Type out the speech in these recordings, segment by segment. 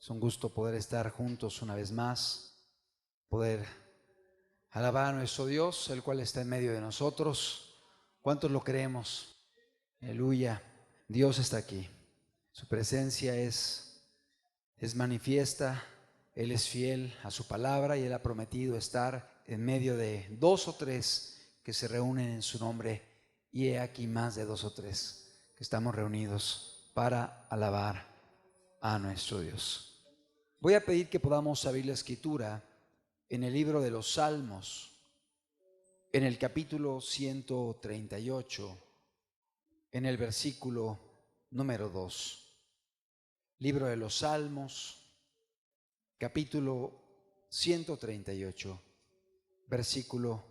Es un gusto poder estar juntos una vez más, poder alabar a nuestro Dios, el cual está en medio de nosotros. ¿Cuántos lo creemos? Aleluya. Dios está aquí. Su presencia es manifiesta. Él es fiel a su palabra y Él ha prometido estar en medio de dos o tres que se reúnen en su nombre. Y he aquí más de dos o tres que estamos reunidos para alabar a nuestro Dios. Voy a pedir que podamos abrir la escritura en el libro de los Salmos, en el capítulo 138, en el versículo número 2. Libro de los Salmos, capítulo 138, versículo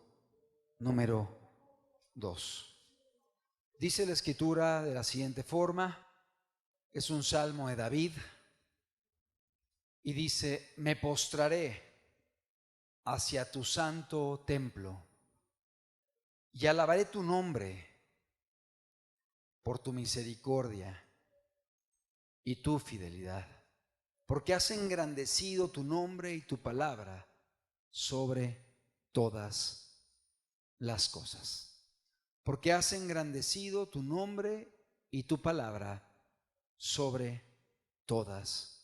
número 2. Dice la escritura de la siguiente forma, es un salmo de David, y dice: me postraré hacia tu santo templo y alabaré tu nombre por tu misericordia y tu fidelidad, porque has engrandecido tu nombre y tu palabra sobre todas las cosas. Porque has engrandecido tu nombre y tu palabra sobre todas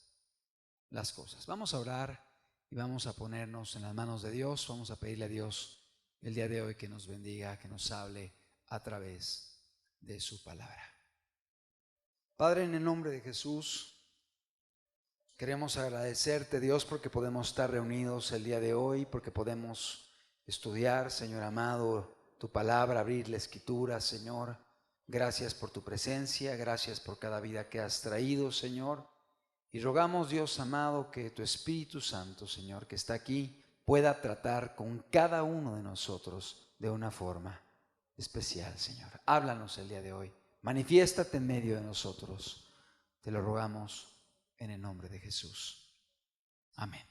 las cosas. Vamos a orar y vamos a ponernos en las manos de Dios. Vamos a pedirle a Dios el día de hoy que nos bendiga, que nos hable a través de su palabra. Padre, en el nombre de Jesús, queremos agradecerte, Dios, porque podemos estar reunidos el día de hoy, porque podemos estudiar, Señor amado, tu palabra, abrir la escritura, Señor. Gracias por tu presencia, gracias por cada vida que has traído, Señor. Y rogamos, Dios amado, que tu Espíritu Santo, Señor, que está aquí, pueda tratar con cada uno de nosotros de una forma especial, Señor. Háblanos el día de hoy. Manifiéstate en medio de nosotros. Te lo rogamos en el nombre de Jesús. Amén.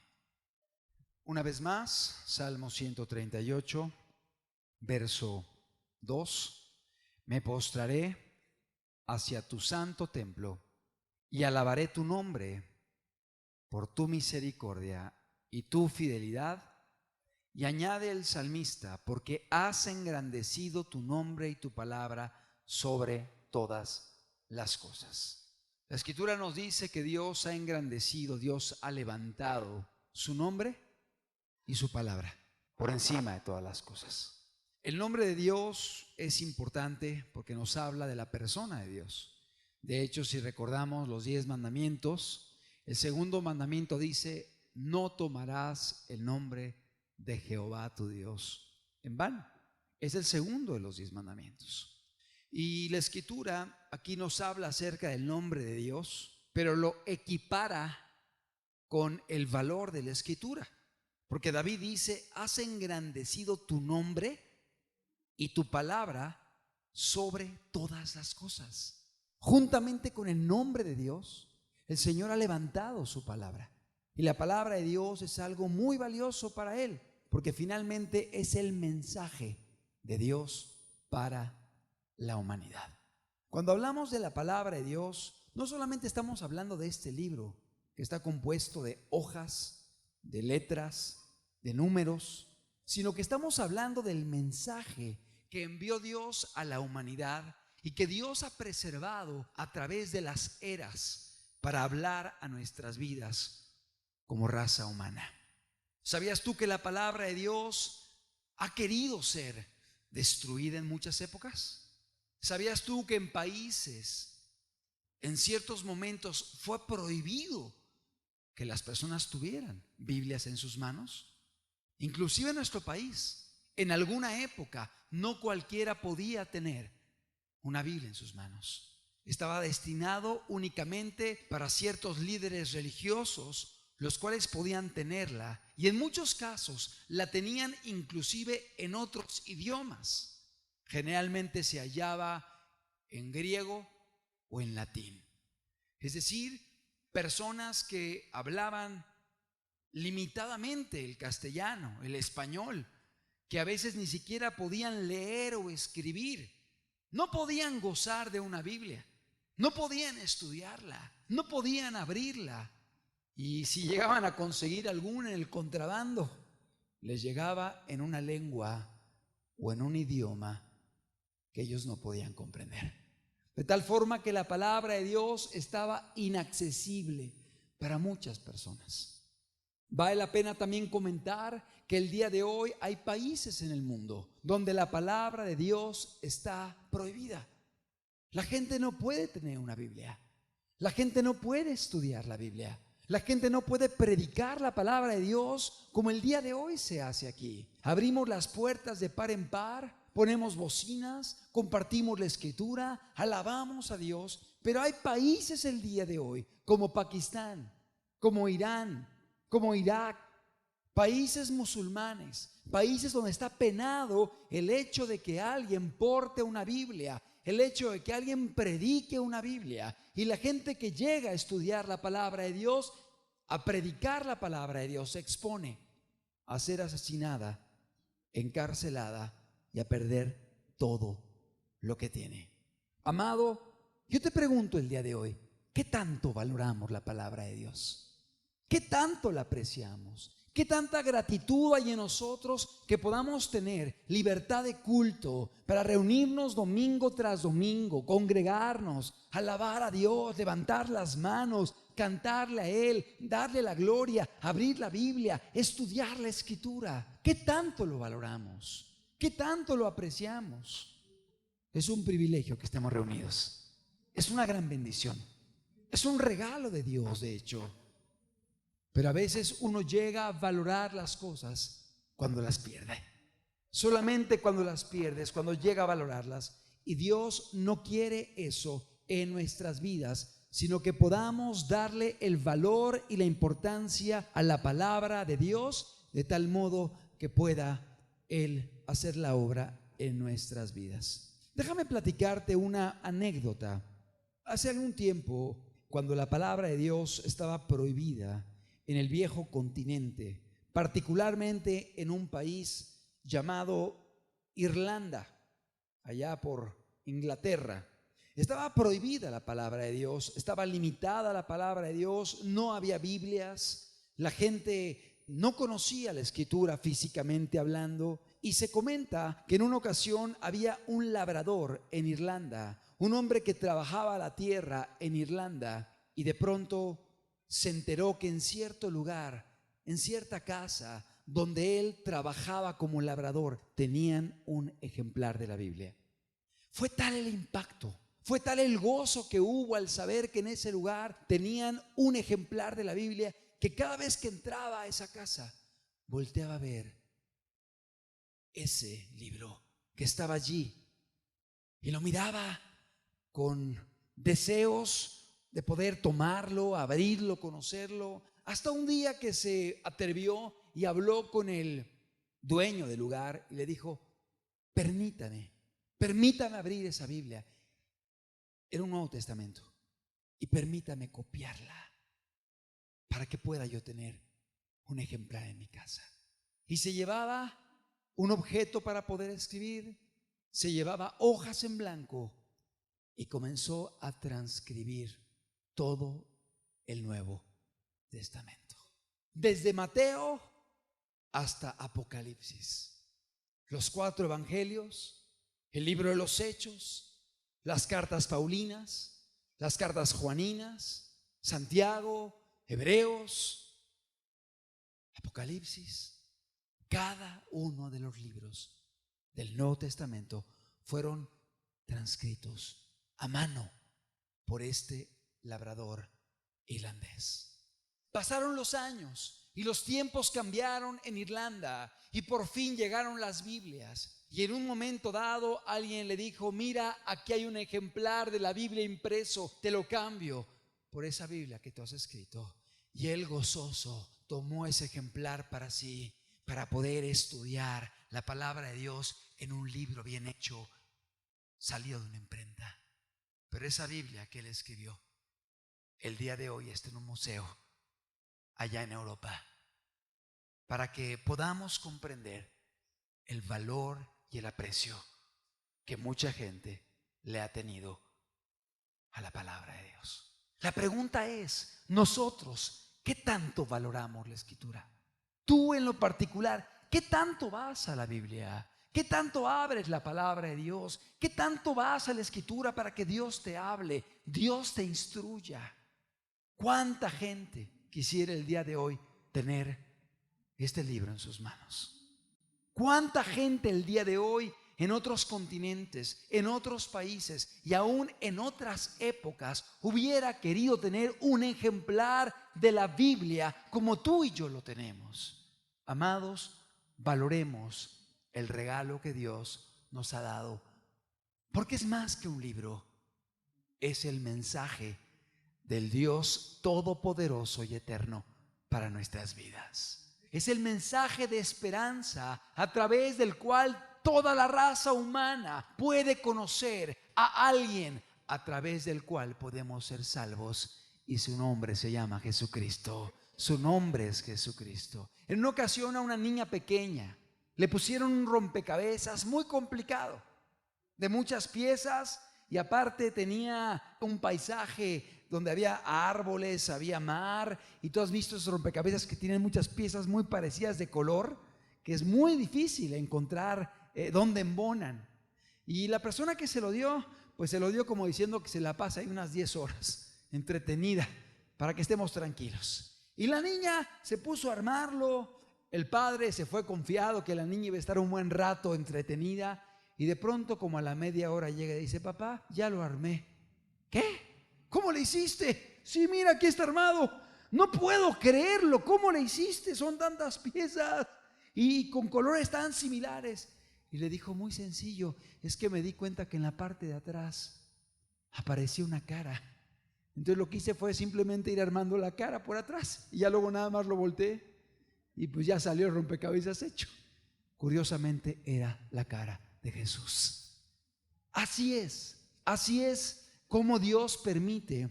Una vez más, Salmo 138, verso 2. Me postraré hacia tu santo templo y alabaré tu nombre por tu misericordia y tu fidelidad. Y añade el salmista, porque has engrandecido tu nombre y tu palabra sobre todas las cosas. La escritura nos dice que Dios ha engrandecido, Dios ha levantado su nombre y su palabra por encima de todas las cosas. El nombre de Dios es importante porque nos habla de la persona de Dios. De hecho, si recordamos los 10 mandamientos, el segundo mandamiento dice: no tomarás el nombre de Jehová tu Dios en vano. Es el segundo de los 10 mandamientos. Y la escritura aquí nos habla acerca del nombre de Dios, pero lo equipara con el valor de la escritura. Porque David dice: has engrandecido tu nombre y tu palabra sobre todas las cosas. Juntamente con el nombre de Dios, el Señor ha levantado su palabra. Y la palabra de Dios es algo muy valioso para Él, porque finalmente es el mensaje de Dios para la humanidad. Cuando hablamos de la palabra de Dios, no solamente estamos hablando de este libro, que está compuesto de hojas, de letras, de números, sino que estamos hablando del mensaje que envió Dios a la humanidad y que Dios ha preservado a través de las eras para hablar a nuestras vidas como raza humana. ¿Sabías tú que la palabra de Dios ha querido ser destruida en muchas épocas? ¿Sabías tú que en países, en ciertos momentos, fue prohibido que las personas tuvieran Biblias en sus manos? Inclusive en nuestro país, en alguna época, no cualquiera podía tener una Biblia en sus manos. Estaba destinado únicamente para ciertos líderes religiosos, los cuales podían tenerla, y en muchos casos la tenían inclusive en otros idiomas. Generalmente se hallaba en griego o en latín. Es decir, personas que hablaban limitadamente el castellano, el español, que a veces ni siquiera podían leer o escribir, no podían gozar de una Biblia, no podían estudiarla, no podían abrirla. Y si llegaban a conseguir alguna en el contrabando, les llegaba en una lengua o en un idioma que ellos no podían comprender. De tal forma que la palabra de Dios estaba inaccesible para muchas personas. Vale la pena también comentar que el día de hoy hay países en el mundo donde la palabra de Dios está prohibida. La gente no puede tener una Biblia. La gente no puede estudiar la Biblia. La gente no puede predicar la palabra de Dios como el día de hoy se hace aquí. Abrimos las puertas de par en par, ponemos bocinas, compartimos la escritura, alabamos a Dios, pero hay países el día de hoy como Pakistán, como Irán, como Irak, países musulmanes, países donde está penado el hecho de que alguien porte una Biblia, el hecho de que alguien predique una Biblia. Y la gente que llega a estudiar la palabra de Dios, a predicar la palabra de Dios, se expone a ser asesinada, encarcelada y a perder todo lo que tiene. Amado, yo te pregunto el día de hoy, ¿qué tanto valoramos la palabra de Dios? ¿Qué tanto la apreciamos? ¿Qué tanta gratitud hay en nosotros que podamos tener libertad de culto para reunirnos domingo tras domingo, congregarnos, alabar a Dios, levantar las manos, cantarle a Él, darle la gloria, abrir la Biblia, estudiar la Escritura? ¿Qué tanto lo valoramos? ¿Qué tanto lo apreciamos? Es un privilegio que estemos reunidos. Es una gran bendición. Es un regalo de Dios, de hecho. Pero a veces uno llega a valorar las cosas cuando las pierde. Solamente cuando las pierdes, cuando llega a valorarlas. Y Dios no quiere eso en nuestras vidas, sino que podamos darle el valor y la importancia a la palabra de Dios, de tal modo que pueda Él hacer la obra en nuestras vidas. Déjame platicarte una anécdota. Hace algún tiempo, cuando la palabra de Dios estaba prohibida en el viejo continente, particularmente en un país llamado Irlanda, allá por Inglaterra, estaba prohibida la palabra de Dios, estaba limitada la palabra de Dios, no había Biblias, la gente no conocía la escritura físicamente hablando, y se comenta que en una ocasión había un labrador en Irlanda, un hombre que trabajaba la tierra en Irlanda, y de pronto se enteró que en cierto lugar, en cierta casa donde él trabajaba como labrador, tenían un ejemplar de la Biblia. Fue tal el impacto, fue tal el gozo que hubo al saber que en ese lugar tenían un ejemplar de la Biblia, que cada vez que entraba a esa casa, volteaba a ver ese libro que estaba allí y lo miraba con deseos de poder tomarlo, abrirlo, conocerlo, hasta un día que se atrevió y habló con el dueño del lugar y le dijo: permítame abrir esa Biblia. Era un Nuevo Testamento, y permítame copiarla para que pueda yo tener un ejemplar en mi casa. Y se llevaba un objeto para poder escribir, se llevaba hojas en blanco y comenzó a transcribir todo el Nuevo Testamento, desde Mateo hasta Apocalipsis, los 4 evangelios, el libro de los Hechos, las cartas paulinas, las cartas juaninas, Santiago, Hebreos, Apocalipsis. Cada uno de los libros del Nuevo Testamento fueron transcritos a mano por este labrador irlandés. Pasaron los años y los tiempos cambiaron en Irlanda, y por fin llegaron las Biblias. Y en un momento dado alguien le dijo: mira, aquí hay un ejemplar de la Biblia impreso, te lo cambio por esa Biblia que tú has escrito. Y él, gozoso, tomó ese ejemplar para sí, para poder estudiar la palabra de Dios en un libro bien hecho, salió de una imprenta. Pero esa Biblia que él escribió, el día de hoy está en un museo allá en Europa, para que podamos comprender el valor y el aprecio que mucha gente le ha tenido a la palabra de Dios. La pregunta es: nosotros, ¿qué tanto valoramos la Escritura? Tú en lo particular, ¿qué tanto vas a la Biblia? ¿Qué tanto abres la palabra de Dios? ¿Qué tanto vas a la Escritura para que Dios te hable, Dios te instruya? ¿Cuánta gente quisiera el día de hoy tener este libro en sus manos? ¿Cuánta gente el día de hoy en otros continentes, en otros países y aún en otras épocas hubiera querido tener un ejemplar de la Biblia como tú y yo lo tenemos? Amados, valoremos el regalo que Dios nos ha dado, porque es más que un libro, es el mensaje del Dios todopoderoso y eterno para nuestras vidas. Es el mensaje de esperanza a través del cual toda la raza humana puede conocer a alguien a través del cual podemos ser salvos, y su nombre se llama Jesucristo. Su nombre es Jesucristo. En una ocasión a una niña pequeña le pusieron un rompecabezas muy complicado, de muchas piezas, y aparte tenía un paisaje donde había árboles, había mar, y tú has visto esos rompecabezas que tienen muchas piezas muy parecidas de color, que es muy difícil encontrar dónde embonan. Y la persona que se lo dio, pues se lo dio como diciendo que se la pasa ahí unas 10 horas, entretenida, para que estemos tranquilos. Y la niña se puso a armarlo, el padre se fue confiado que la niña iba a estar un buen rato entretenida, y de pronto como a la media hora llega y dice: papá, ya lo armé. ¿Qué? ¿Cómo le hiciste? Sí, mira, aquí está armado. No puedo creerlo. ¿Cómo le hiciste? Son tantas piezas y con colores tan similares. Y le dijo: muy sencillo, es que me di cuenta que en la parte de atrás aparecía una cara. Entonces lo que hice fue simplemente ir armando la cara por atrás, y ya luego nada más lo volteé y pues ya salió el rompecabezas hecho. Curiosamente era la cara de Jesús. Así es como Dios permite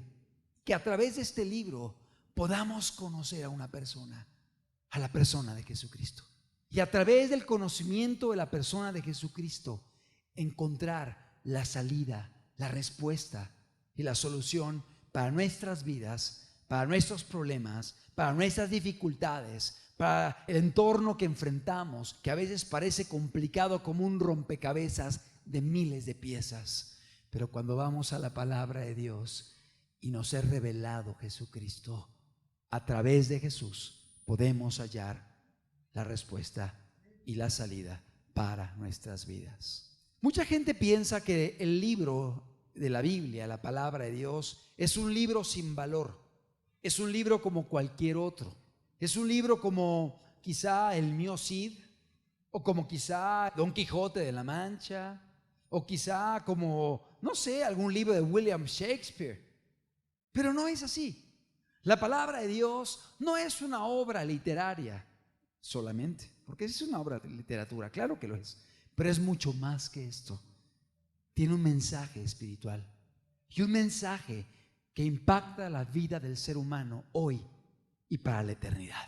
que a través de este libro podamos conocer a una persona, a la persona de Jesucristo. Y a través del conocimiento de la persona de Jesucristo, encontrar la salida, la respuesta y la solución para nuestras vidas, para nuestros problemas, para nuestras dificultades, para el entorno que enfrentamos, que a veces parece complicado como un rompecabezas de miles de piezas. Pero cuando vamos a la palabra de Dios y nos es revelado Jesucristo, a través de Jesús podemos hallar la respuesta y la salida para nuestras vidas. Mucha gente piensa que el libro de la Biblia, la palabra de Dios, es un libro sin valor. Es un libro como cualquier otro. Es un libro como quizá el mío Cid, o como quizá Don Quijote de la Mancha, o quizá como, no sé, algún libro de William Shakespeare. Pero no es así. La palabra de Dios no es una obra literaria solamente, porque es una obra de literatura, claro que lo es, pero es mucho más que esto. Tiene un mensaje espiritual y un mensaje que impacta la vida del ser humano hoy y para la eternidad.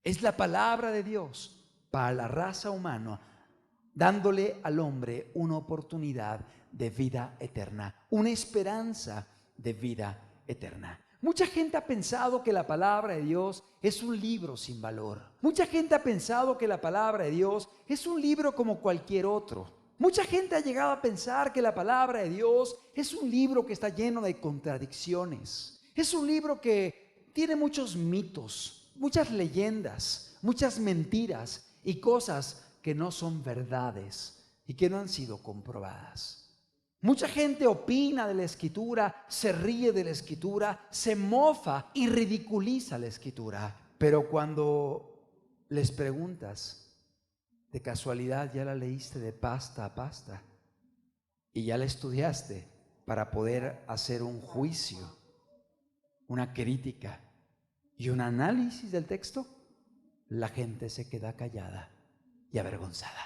Es la palabra de Dios para la raza humana, dándole al hombre una oportunidad de vida eterna, una esperanza de vida eterna. Mucha gente ha pensado que la palabra de Dios es un libro sin valor. Mucha gente ha pensado que la palabra de Dios es un libro como cualquier otro. Mucha gente ha llegado a pensar que la palabra de Dios es un libro que está lleno de contradicciones. Es un libro que tiene muchos mitos, muchas leyendas, muchas mentiras y cosas que no son verdades y que no han sido comprobadas. Mucha gente opina de la Escritura, se ríe de la Escritura, se mofa y ridiculiza la Escritura. Pero cuando les preguntas, de casualidad ya la leíste de pasta a pasta y ya la estudiaste para poder hacer un juicio, una crítica y un análisis del texto, la gente se queda callada y avergonzada.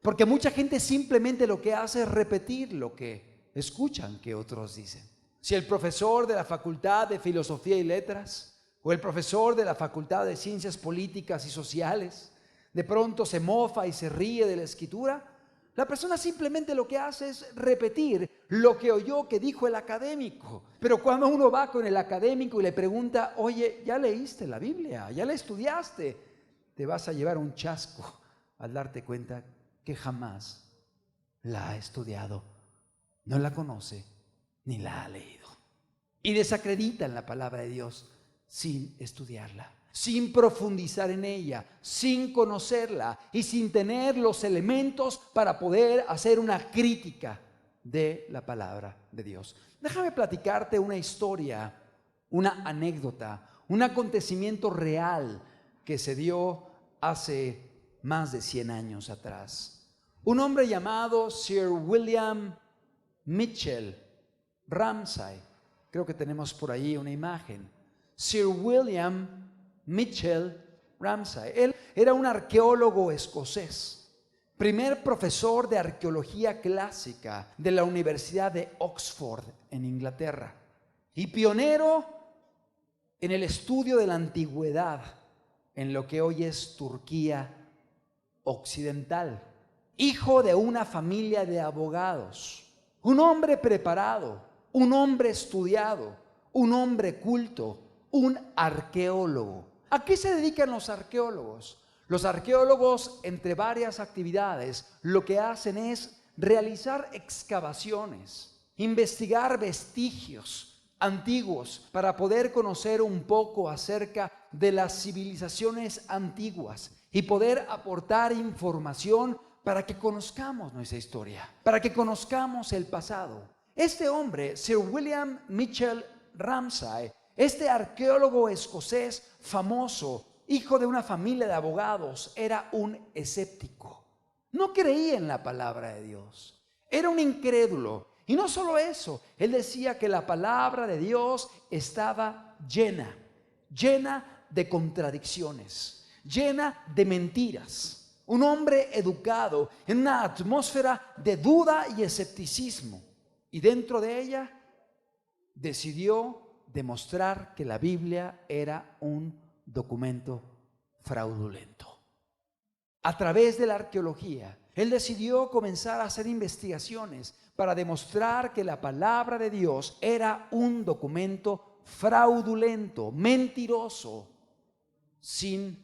Porque mucha gente simplemente lo que hace es repetir lo que escuchan que otros dicen. Si el profesor de la Facultad de Filosofía y Letras o el profesor de la Facultad de Ciencias Políticas y Sociales de pronto se mofa y se ríe de la Escritura, la persona simplemente lo que hace es repetir lo que oyó que dijo el académico. Pero cuando uno va con el académico y le pregunta, oye, ¿ya leíste la Biblia? ¿Ya la estudiaste? Te vas a llevar un chasco al darte cuenta que jamás la ha estudiado, no la conoce ni la ha leído. Y desacreditan la palabra de Dios sin estudiarla, sin profundizar en ella, sin conocerla y sin tener los elementos para poder hacer una crítica de la palabra de Dios. Déjame platicarte una historia, una anécdota, un acontecimiento real que se dio hace más de 100 años atrás. Un hombre llamado Sir William Mitchell Ramsay, creo que tenemos por ahí una imagen. Sir William Mitchell Ramsay, él era un arqueólogo escocés, primer profesor de arqueología clásica de la Universidad de Oxford en Inglaterra y pionero en el estudio de la antigüedad en lo que hoy es Turquía occidental. Hijo de una familia de abogados, un hombre preparado, un hombre estudiado, un hombre culto, un arqueólogo. ¿A qué se dedican los arqueólogos? Los arqueólogos, entre varias actividades, lo que hacen es realizar excavaciones, investigar vestigios antiguos para poder conocer un poco acerca de las civilizaciones antiguas y poder aportar información para que conozcamos nuestra historia, para que conozcamos el pasado. Este hombre, Sir William Mitchell Ramsay, este arqueólogo escocés famoso, hijo de una familia de abogados, era un escéptico. No creía en la palabra de Dios. Era un incrédulo. Y no solo eso, él decía que la palabra de Dios estaba llena de contradicciones, llena de mentiras. Un hombre educado en una atmósfera de duda y escepticismo. Y dentro de ella decidió demostrar que la Biblia era un documento fraudulento. A través de la arqueología, él decidió comenzar a hacer investigaciones para demostrar que la palabra de Dios era un documento fraudulento, mentiroso, sin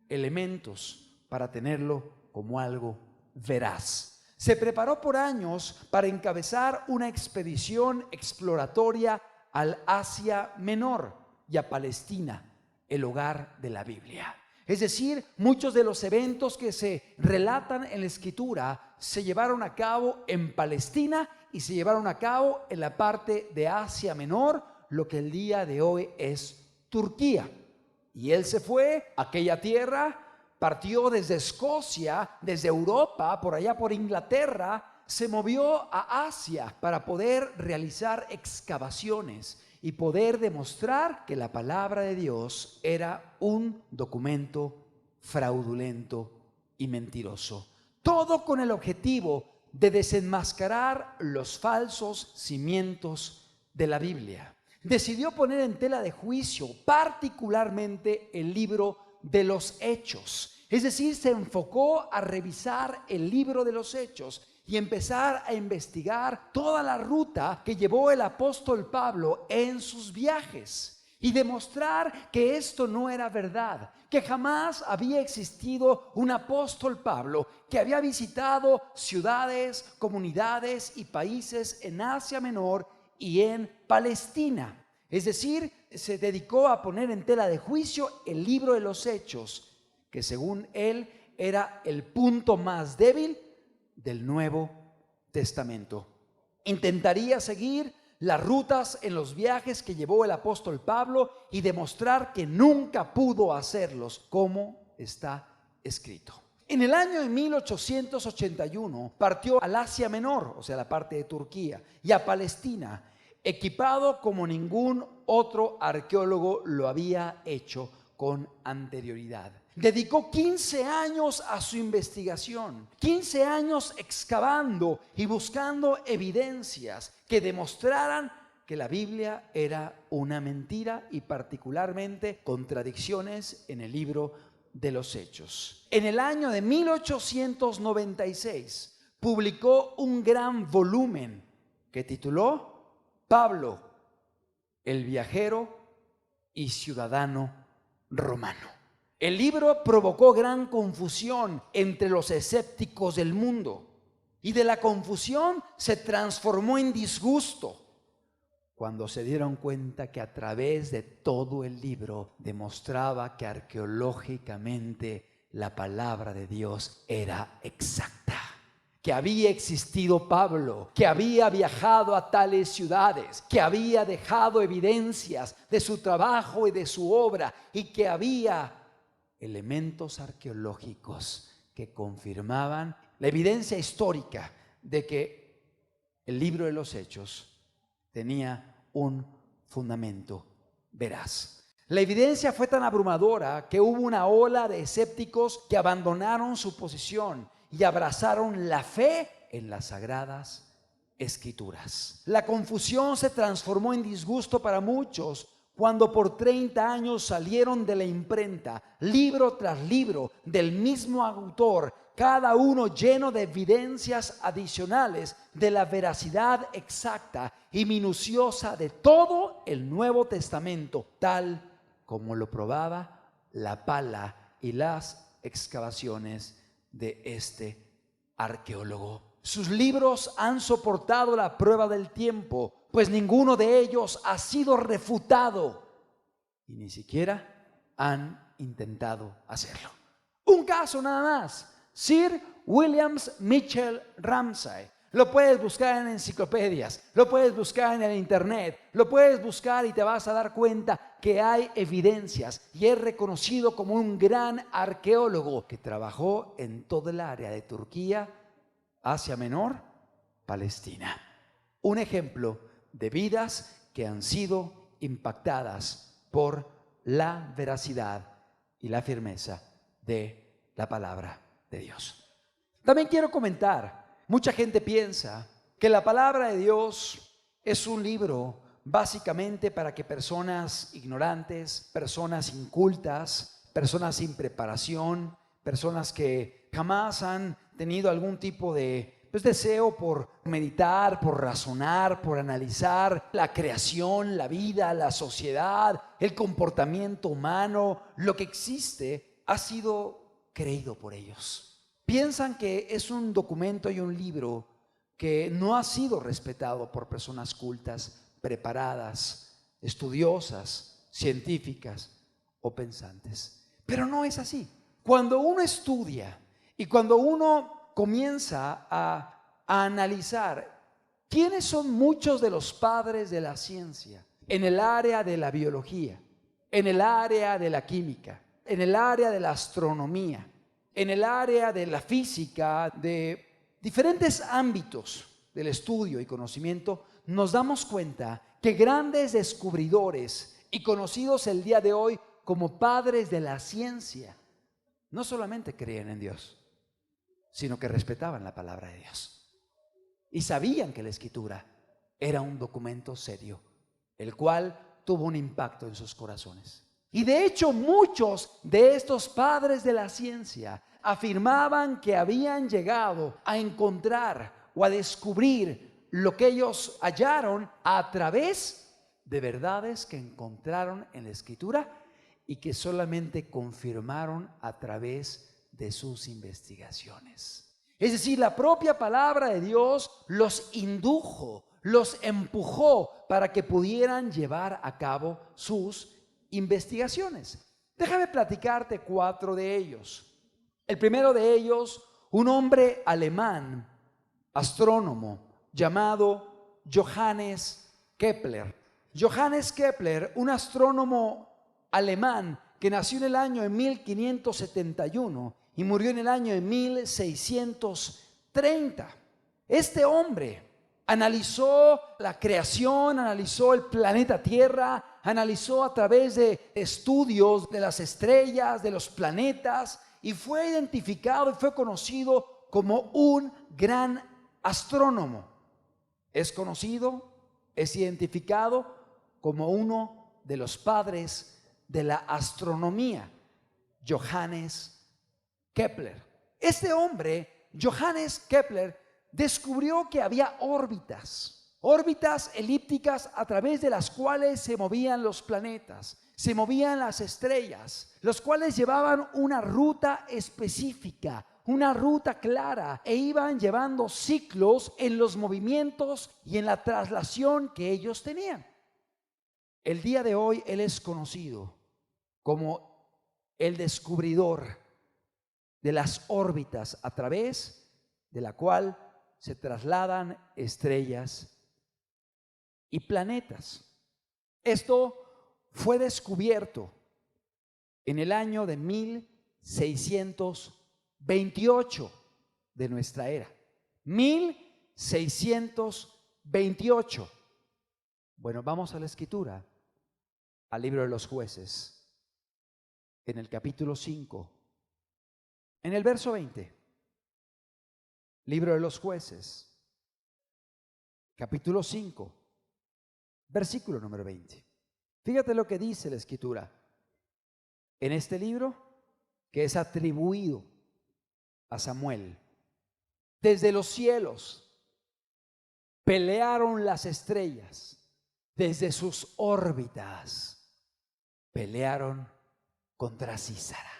elementos para tenerlo como algo veraz. Se preparó por años para encabezar una expedición exploratoria al Asia Menor y a Palestina, el hogar de la Biblia. Es decir, muchos de los eventos que se relatan en la Escritura se llevaron a cabo en Palestina y se llevaron a cabo en la parte de Asia Menor, lo que el día de hoy es Turquía. Y él se fue a aquella tierra, partió desde Escocia, desde Europa, por allá por Inglaterra, se movió a Asia para poder realizar excavaciones y poder demostrar que la palabra de Dios era un documento fraudulento y mentiroso. Todo con el objetivo de desenmascarar los falsos cimientos de la Biblia. Decidió poner en tela de juicio particularmente el libro de los Hechos. Es decir, se enfocó a revisar el libro de los Hechos y empezar a investigar toda la ruta que llevó el apóstol Pablo en sus viajes y demostrar que esto no era verdad, que jamás había existido un apóstol Pablo que había visitado ciudades, comunidades y países en Asia Menor y en Palestina. Es decir, se dedicó a poner en tela de juicio el libro de los Hechos, que según él era el punto más débil del Nuevo Testamento. Intentaría seguir las rutas en los viajes que llevó el apóstol Pablo y demostrar que nunca pudo hacerlos como está escrito. En el año de 1881 partió al Asia Menor, o sea, la parte de Turquía, y a Palestina, equipado como ningún otro arqueólogo lo había hecho con anterioridad. Dedicó 15 años a su investigación, 15 años excavando y buscando evidencias que demostraran que la Biblia era una mentira y particularmente contradicciones en el libro de los Hechos. En el año de 1896 publicó un gran volumen que tituló Pablo, el viajero y ciudadano romano. El libro provocó gran confusión entre los escépticos del mundo, y de la confusión se transformó en disgusto cuando se dieron cuenta que a través de todo el libro demostraba que arqueológicamente la palabra de Dios era exacta, que había existido Pablo, que había viajado a tales ciudades, que había dejado evidencias de su trabajo y de su obra, y que había elementos arqueológicos que confirmaban la evidencia histórica de que el libro de los Hechos tenía un fundamento veraz. La evidencia fue tan abrumadora que hubo una ola de escépticos que abandonaron su posición y abrazaron la fe en las sagradas Escrituras. La confusión se transformó en disgusto para muchos cuando por 30 años salieron de la imprenta, libro tras libro, del mismo autor, cada uno lleno de evidencias adicionales de la veracidad exacta y minuciosa de todo el Nuevo Testamento, tal como lo probaba la pala y las excavaciones de este arqueólogo. Sus libros han soportado la prueba del tiempo, pues ninguno de ellos ha sido refutado y ni siquiera han intentado hacerlo. Un caso nada más: Sir William Mitchell Ramsay. Lo puedes buscar en enciclopedias, lo puedes buscar en el internet, lo puedes buscar y te vas a dar cuenta que hay evidencias, y es reconocido como un gran arqueólogo que trabajó en todo el área de Turquía, Asia Menor, Palestina. Un ejemplo de vidas que han sido impactadas por la veracidad y la firmeza de la palabra de Dios. También quiero comentar, mucha gente piensa que la palabra de Dios es un libro básicamente para que personas ignorantes, personas incultas, personas sin preparación, personas que jamás han tenido algún tipo de deseo por meditar, por razonar, por analizar la creación, la vida, la sociedad, el comportamiento humano, lo que existe, ha sido creído por ellos. Piensan que es un documento y un libro que no ha sido respetado por personas cultas, preparadas, estudiosas, científicas o pensantes. Pero no es así. Cuando uno estudia y cuando uno comienza a analizar quiénes son muchos de los padres de la ciencia en el área de la biología, en el área de la química, en el área de la astronomía, en el área de la física, de diferentes ámbitos del estudio y conocimiento, nos damos cuenta que grandes descubridores y conocidos el día de hoy como padres de la ciencia no solamente creían en Dios, sino que respetaban la palabra de Dios y sabían que la Escritura era un documento serio, el cual tuvo un impacto en sus corazones. Y de hecho, muchos de estos padres de la ciencia afirmaban que habían llegado a encontrar o a descubrir lo que ellos hallaron a través de verdades que encontraron en la Escritura y que solamente confirmaron a través de sus investigaciones. Es decir, la propia palabra de Dios los indujo, los empujó para que pudieran llevar a cabo sus investigaciones. Déjame platicarte 4 de ellos. El primero de ellos, un hombre alemán, astrónomo, llamado Johannes Kepler. Johannes Kepler, un astrónomo alemán que nació en el año de 1571 y murió en el año de 1630. Este hombre analizó la creación, analizó el planeta Tierra, analizó a través de estudios de las estrellas, de los planetas, y fue identificado y fue conocido como un gran astrónomo. Es conocido, es identificado como uno de los padres de la astronomía, Johannes Kepler. Este hombre, Johannes Kepler, descubrió que había órbitas órbitas elípticas a través de las cuales se movían los planetas, se movían las estrellas, los cuales llevaban una ruta específica, una ruta clara, e iban llevando ciclos en los movimientos y en la traslación que ellos tenían. El día de hoy él es conocido como el descubridor de las órbitas a través de la cual se trasladan estrellas y planetas. Esto fue descubierto en el año de 1628 de nuestra era. 1628. Bueno, vamos a la Escritura, al libro de los Jueces, en el capítulo 5, en el verso 20. Libro de los Jueces, capítulo 5, versículo número 20. Fíjate lo que dice la Escritura. En este libro, que es atribuido a Samuel, desde los cielos pelearon las estrellas, desde sus órbitas pelearon contra Císara.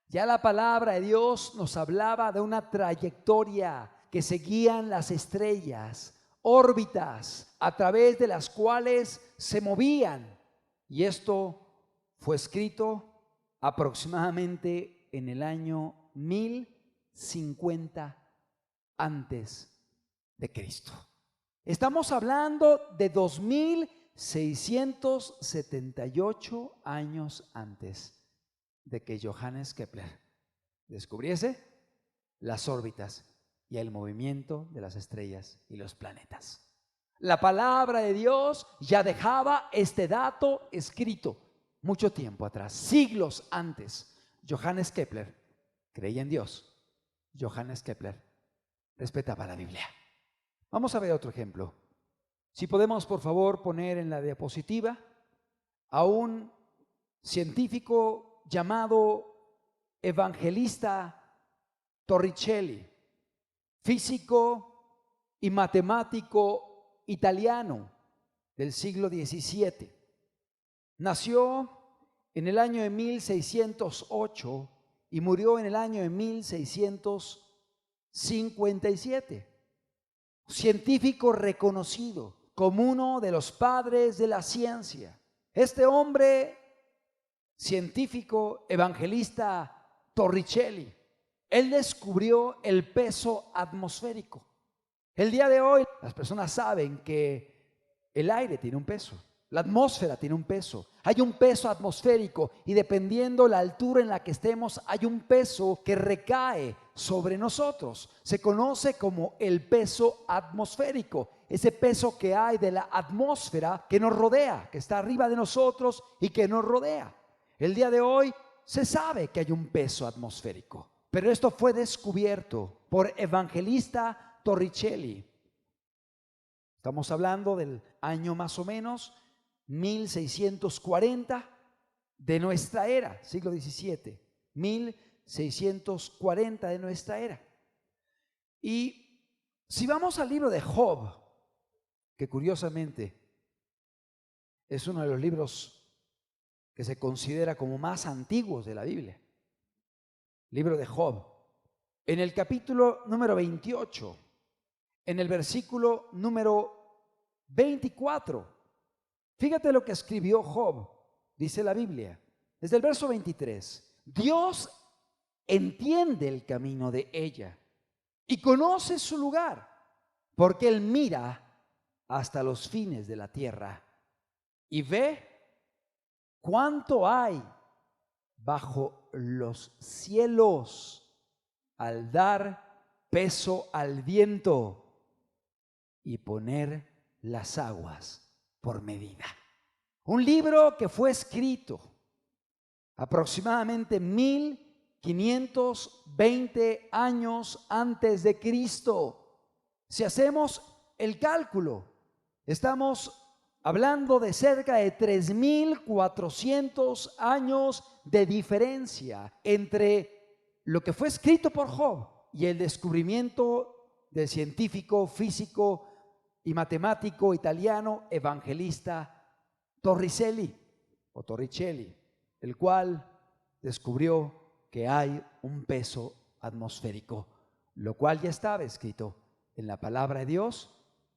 Ya la palabra de Dios nos hablaba de una trayectoria que seguían las estrellas, órbitas a través de las cuales se movían. Y esto fue escrito aproximadamente en el año 1050 antes de Cristo. Estamos hablando de 2678 años antes de que Johannes Kepler descubriese las órbitas y el movimiento de las estrellas y los planetas. La palabra de Dios ya dejaba este dato escrito mucho tiempo atrás, siglos antes. Johannes Kepler creía en Dios. Johannes Kepler respetaba la Biblia. Vamos a ver otro ejemplo. Si podemos, por favor, poner en la diapositiva a un científico llamado Evangelista Torricelli, físico y matemático italiano del siglo XVII. Nació en el año de 1608 y murió en el año de 1657. Científico reconocido como uno de los padres de la ciencia. Este hombre científico, evangelista Torricelli, él descubrió el peso atmosférico. El día de hoy las personas saben que el aire tiene un peso, la atmósfera tiene un peso, hay un peso atmosférico y dependiendo la altura en la que estemos hay un peso que recae sobre nosotros. Se conoce como el peso atmosférico, ese peso que hay de la atmósfera que nos rodea, que está arriba de nosotros y que nos rodea. El día de hoy se sabe que hay un peso atmosférico, pero esto fue descubierto por Evangelista Torricelli. Estamos hablando del año más o menos 1640 de nuestra era, siglo XVII, 1640 de nuestra era. Y si vamos al libro de Job, que curiosamente es uno de los libros que se considera como más antiguos de la Biblia, libro de Job, en el capítulo número 28, en el versículo número 24, fíjate lo que escribió Job, dice la Biblia, desde el verso 23, Dios entiende el camino de ella y conoce su lugar, porque Él mira hasta los fines de la tierra y ve cuánto hay bajo los cielos al dar peso al viento y poner las aguas por medida. Un libro que fue escrito aproximadamente 1520 años antes de Cristo. Si hacemos el cálculo, estamos hablando de cerca de 3400 años de diferencia entre lo que fue escrito por Job y el descubrimiento del científico físico y matemático italiano evangelista Torricelli, el cual descubrió que hay un peso atmosférico, lo cual ya estaba escrito en la palabra de Dios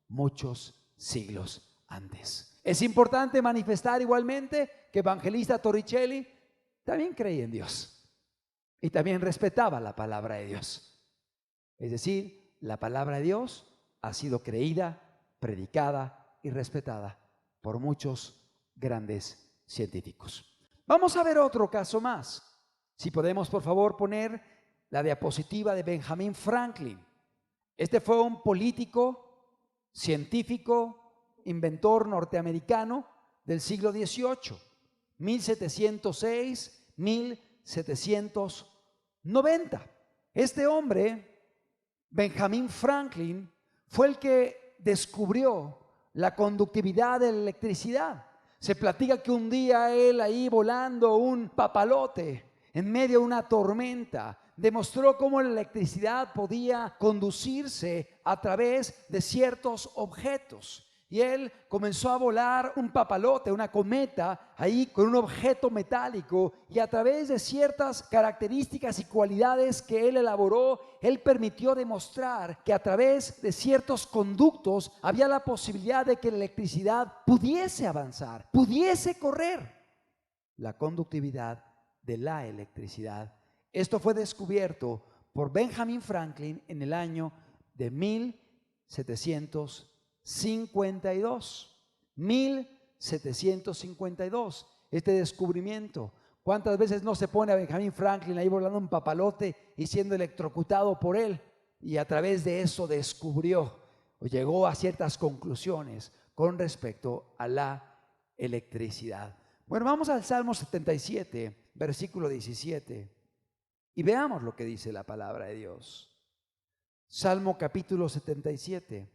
muchos siglos antes. Es importante manifestar igualmente que evangelista Torricelli también creía en Dios y también respetaba la palabra de Dios. Es decir, la palabra de Dios ha sido creída, predicada y respetada por muchos grandes científicos. Vamos a ver otro caso más. Si podemos, por favor, poner la diapositiva de Benjamin Franklin. Este fue un político, científico, inventor norteamericano del siglo XVIII, 1706-1790. Este hombre, Benjamin Franklin, fue el que descubrió la conductividad de la electricidad. Se platica que un día él, ahí volando un papalote en medio de una tormenta, demostró cómo la electricidad podía conducirse a través de ciertos objetos. Y él comenzó a volar un papalote, una cometa, ahí con un objeto metálico, y a través de ciertas características y cualidades que él elaboró, él permitió demostrar que a través de ciertos conductos había la posibilidad de que la electricidad pudiese avanzar, pudiese correr. La conductividad de la electricidad. Esto fue descubierto por Benjamin Franklin en el año de 1752. 1752, este descubrimiento. ¿Cuántas veces no se pone a Benjamin Franklin ahí volando un papalote y siendo electrocutado por él? Y a través de eso descubrió o llegó a ciertas conclusiones con respecto a la electricidad. Bueno, vamos al Salmo 77, versículo 17, y veamos lo que dice la palabra de Dios. Salmo capítulo 77.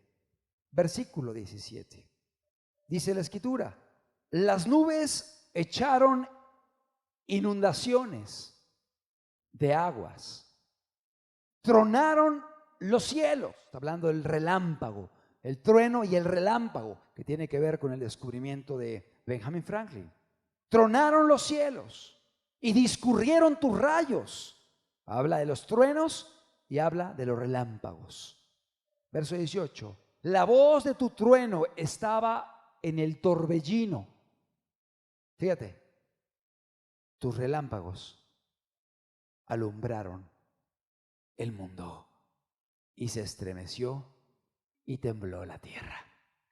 Versículo 17. Dice la Escritura: las nubes echaron inundaciones de aguas, tronaron los cielos. Está hablando del relámpago, el trueno y el relámpago, que tiene que ver con el descubrimiento de Benjamin Franklin. Tronaron los cielos y discurrieron tus rayos. Habla de los truenos y habla de los relámpagos. Verso 18. La voz de tu trueno estaba en el torbellino. Fíjate, tus relámpagos alumbraron el mundo y se estremeció y tembló la tierra.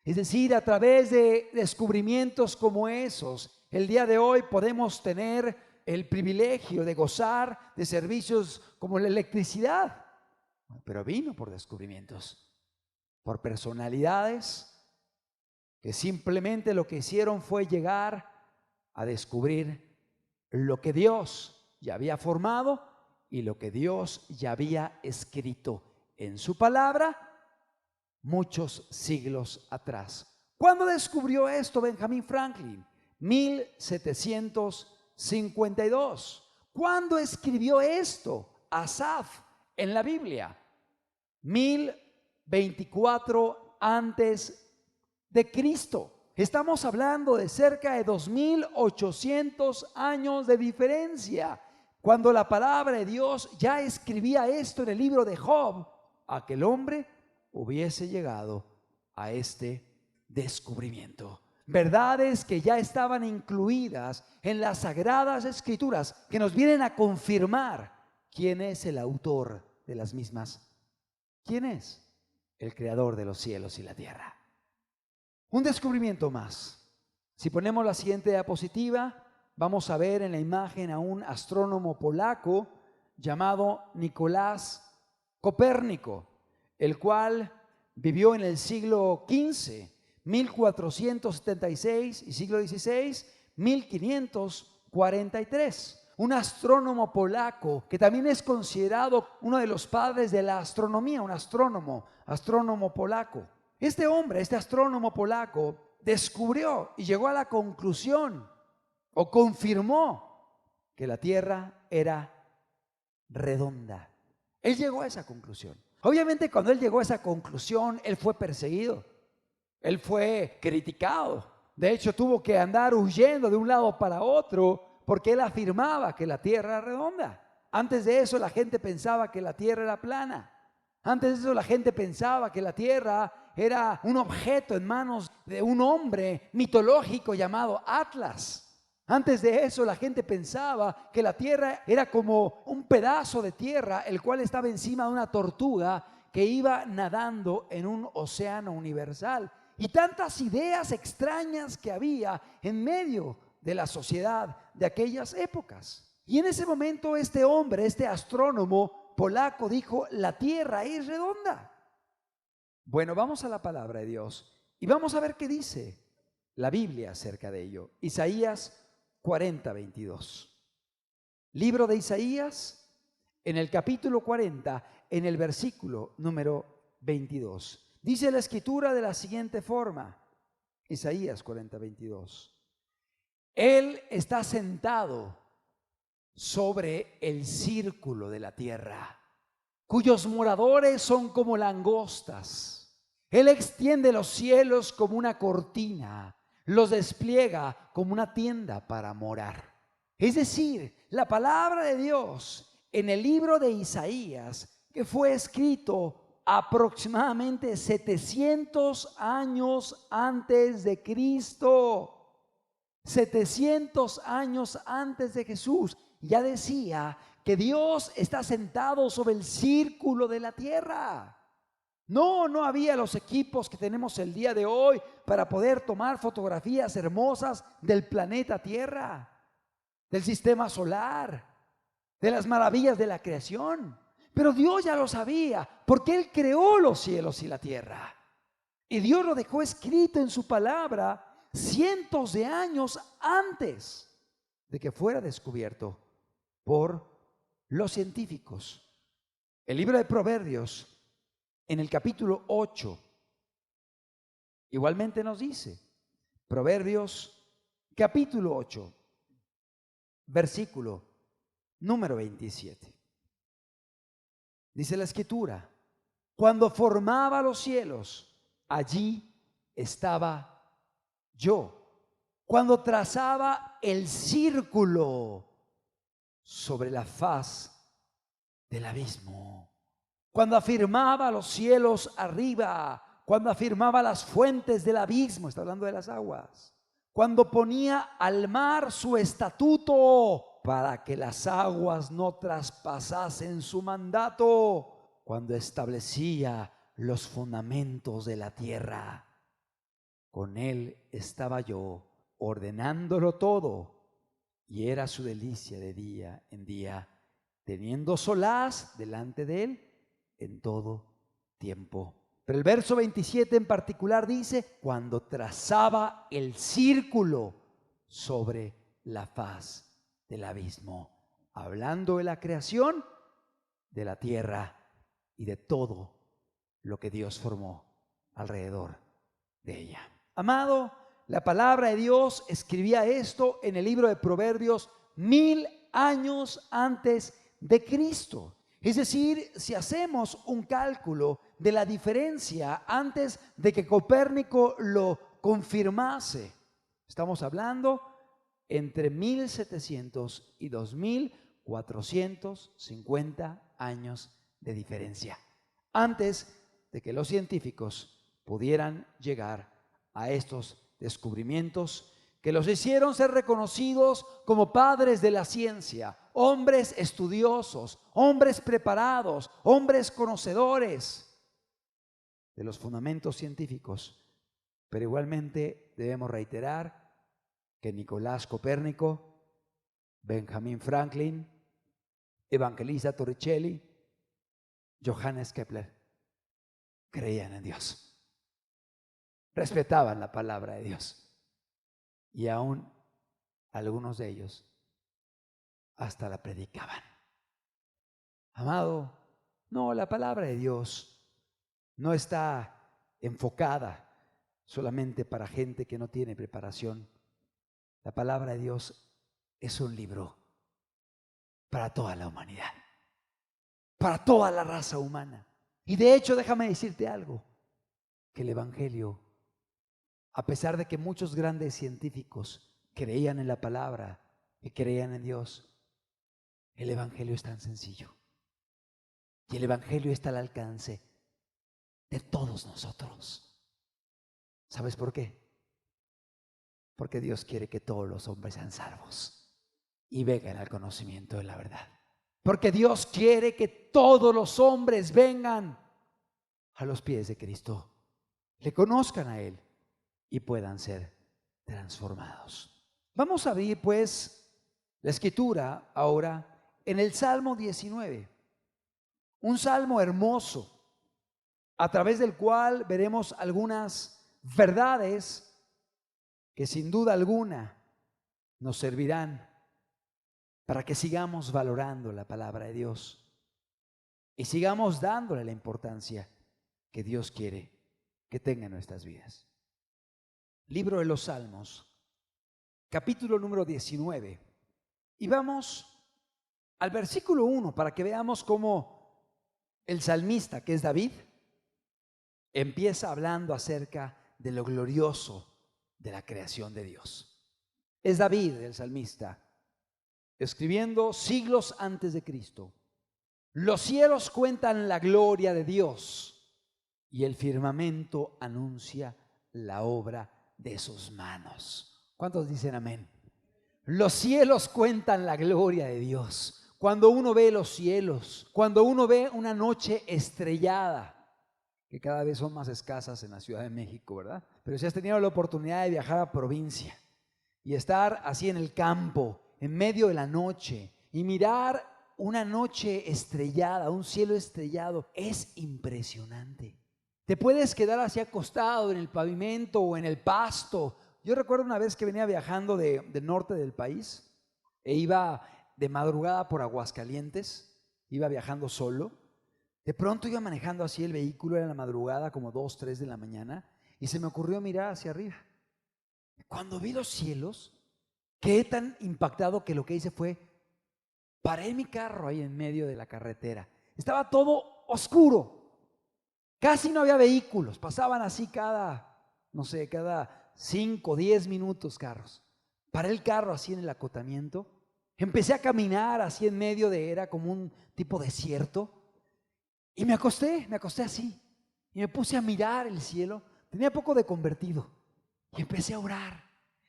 Es decir, a través de descubrimientos como esos, el día de hoy podemos tener el privilegio de gozar de servicios como la electricidad, pero vino por descubrimientos, por personalidades que simplemente lo que hicieron fue llegar a descubrir lo que Dios ya había formado y lo que Dios ya había escrito en su palabra muchos siglos atrás. ¿Cuándo descubrió esto Benjamin Franklin? 1752. ¿Cuándo escribió esto Asaf en la Biblia? 1024 antes de Cristo. Estamos hablando de cerca de 2800 años de diferencia. Cuando la palabra de Dios ya escribía esto en el libro de Job, aquel hombre hubiese llegado a este descubrimiento. Verdades que ya estaban incluidas en las Sagradas Escrituras, que nos vienen a confirmar quién es el autor de las mismas. ¿Quién es? El creador de los cielos y la tierra. Un descubrimiento más. Si ponemos la siguiente diapositiva, vamos a ver en la imagen a un astrónomo polaco llamado Nicolás Copérnico, el cual vivió en el siglo XV, 1476, y siglo XVI, 1543. Un astrónomo polaco que también es considerado uno de los padres de la astronomía, un astrónomo polaco. Este hombre, este astrónomo polaco, descubrió y llegó a la conclusión o confirmó que la Tierra era redonda. Él llegó a esa conclusión. Obviamente, cuando él llegó a esa conclusión, él fue perseguido. Él fue criticado. De hecho, tuvo que andar huyendo de un lado para otro porque él afirmaba que la tierra era redonda. Antes de eso, la gente pensaba que la tierra era plana. Antes de eso, la gente pensaba que la tierra era un objeto en manos de un hombre mitológico llamado Atlas. Antes de eso, la gente pensaba que la tierra era como un pedazo de tierra, el cual estaba encima de una tortuga que iba nadando en un océano universal. Y tantas ideas extrañas que había en medio de la sociedad de aquellas épocas. Y en ese momento este hombre, este astrónomo polaco dijo, la tierra es redonda. Bueno, vamos a la palabra de Dios y vamos a ver qué dice la Biblia acerca de ello. Isaías 40:22. Libro de Isaías, en el capítulo 40, en el versículo número 22. Dice la escritura de la siguiente forma, Isaías 40:22. Él está sentado sobre el círculo de la tierra, cuyos moradores son como langostas. Él extiende los cielos como una cortina, los despliega como una tienda para morar. Es decir, la palabra de Dios en el libro de Isaías, que fue escrito aproximadamente 700 años antes de Cristo, 700 años antes de Jesús, ya decía que Dios está sentado sobre el círculo de la tierra. No había los equipos que tenemos el día de hoy para poder tomar fotografías hermosas del planeta Tierra, del sistema solar, de las maravillas de la creación. Pero Dios ya lo sabía, porque Él creó los cielos y la tierra. Y Dios lo dejó escrito en su palabra cientos de años antes de que fuera descubierto por los científicos. El libro de Proverbios, en el capítulo 8, igualmente nos dice, Proverbios capítulo 8, versículo número 27. Dice la escritura, cuando formaba los cielos, allí estaba yo. Cuando trazaba el círculo sobre la faz del abismo, cuando afirmaba los cielos arriba, cuando afirmaba las fuentes del abismo, está hablando de las aguas, cuando ponía al mar su estatuto para que las aguas no traspasasen su mandato, cuando establecía los fundamentos de la tierra, con él estaba yo ordenándolo todo, y era su delicia de día en día, teniendo solaz delante de él en todo tiempo. Pero el verso 27 en particular dice, cuando trazaba el círculo sobre la faz del abismo, hablando de la creación de la tierra y de todo lo que Dios formó alrededor de ella. Amado, la palabra de Dios escribía esto en el libro de Proverbios 1000 años antes de Cristo. Es decir, si hacemos un cálculo de la diferencia antes de que Copérnico lo confirmase, estamos hablando entre 1700 y 2450 años de diferencia, antes de que los científicos pudieran llegar a estos descubrimientos que los hicieron ser reconocidos como padres de la ciencia, hombres estudiosos, hombres preparados, hombres conocedores de los fundamentos científicos. Pero igualmente debemos reiterar que Nicolás Copérnico, Benjamin Franklin, Evangelista Torricelli, Johannes Kepler creían en Dios, respetaban la palabra de Dios, y aún algunos de ellos hasta la predicaban. Amado, no, la palabra de Dios no está enfocada solamente para gente que no tiene preparación. La palabra de Dios es un libro para toda la humanidad, para toda la raza humana. Y de hecho, déjame decirte algo, que el Evangelio A pesar de que muchos grandes científicos creían en la palabra y creían en Dios, el evangelio es tan sencillo. Y el evangelio está al alcance de todos nosotros. ¿Sabes por qué? Porque Dios quiere que todos los hombres sean salvos y vengan al conocimiento de la verdad. Porque Dios quiere que todos los hombres vengan a los pies de Cristo, le conozcan a Él y puedan ser transformados. Vamos a abrir pues la escritura ahora en el Salmo 19, un salmo hermoso a través del cual veremos algunas verdades que sin duda alguna nos servirán para que sigamos valorando la palabra de Dios y sigamos dándole la importancia que Dios quiere que tenga en nuestras vidas. Libro de los Salmos, capítulo número 19. Y vamos al versículo 1 para que veamos cómo el salmista, que es David, empieza hablando acerca de lo glorioso de la creación de Dios. Es David, el salmista, escribiendo siglos antes de Cristo. Los cielos cuentan la gloria de Dios y el firmamento anuncia la obra de sus manos. ¿Cuántos dicen amén? Los cielos cuentan la gloria de Dios. Cuando uno ve los cielos, cuando uno ve una noche estrellada, que cada vez son más escasas en la Ciudad de México, ¿verdad? Pero si has tenido la oportunidad de viajar a provincia y estar así en el campo, en medio de la noche, y mirar una noche estrellada, un cielo estrellado, es impresionante. Te puedes quedar así acostado en el pavimento o en el pasto. Yo recuerdo una vez que venía viajando del norte del país e iba de madrugada por Aguascalientes, iba viajando solo. De pronto iba manejando así el vehículo, era la madrugada, como 2, 3 de la mañana, y se me ocurrió mirar hacia arriba. Cuando vi los cielos, quedé tan impactado que lo que hice fue, paré mi carro ahí en medio de la carretera. Estaba todo oscuro, casi no había vehículos, pasaban así cada 5, 10 minutos carros. Paré el carro así en el acotamiento, empecé a caminar así en medio era como un tipo desierto. Y me acosté así y me puse a mirar el cielo. Tenía poco de convertido y empecé a orar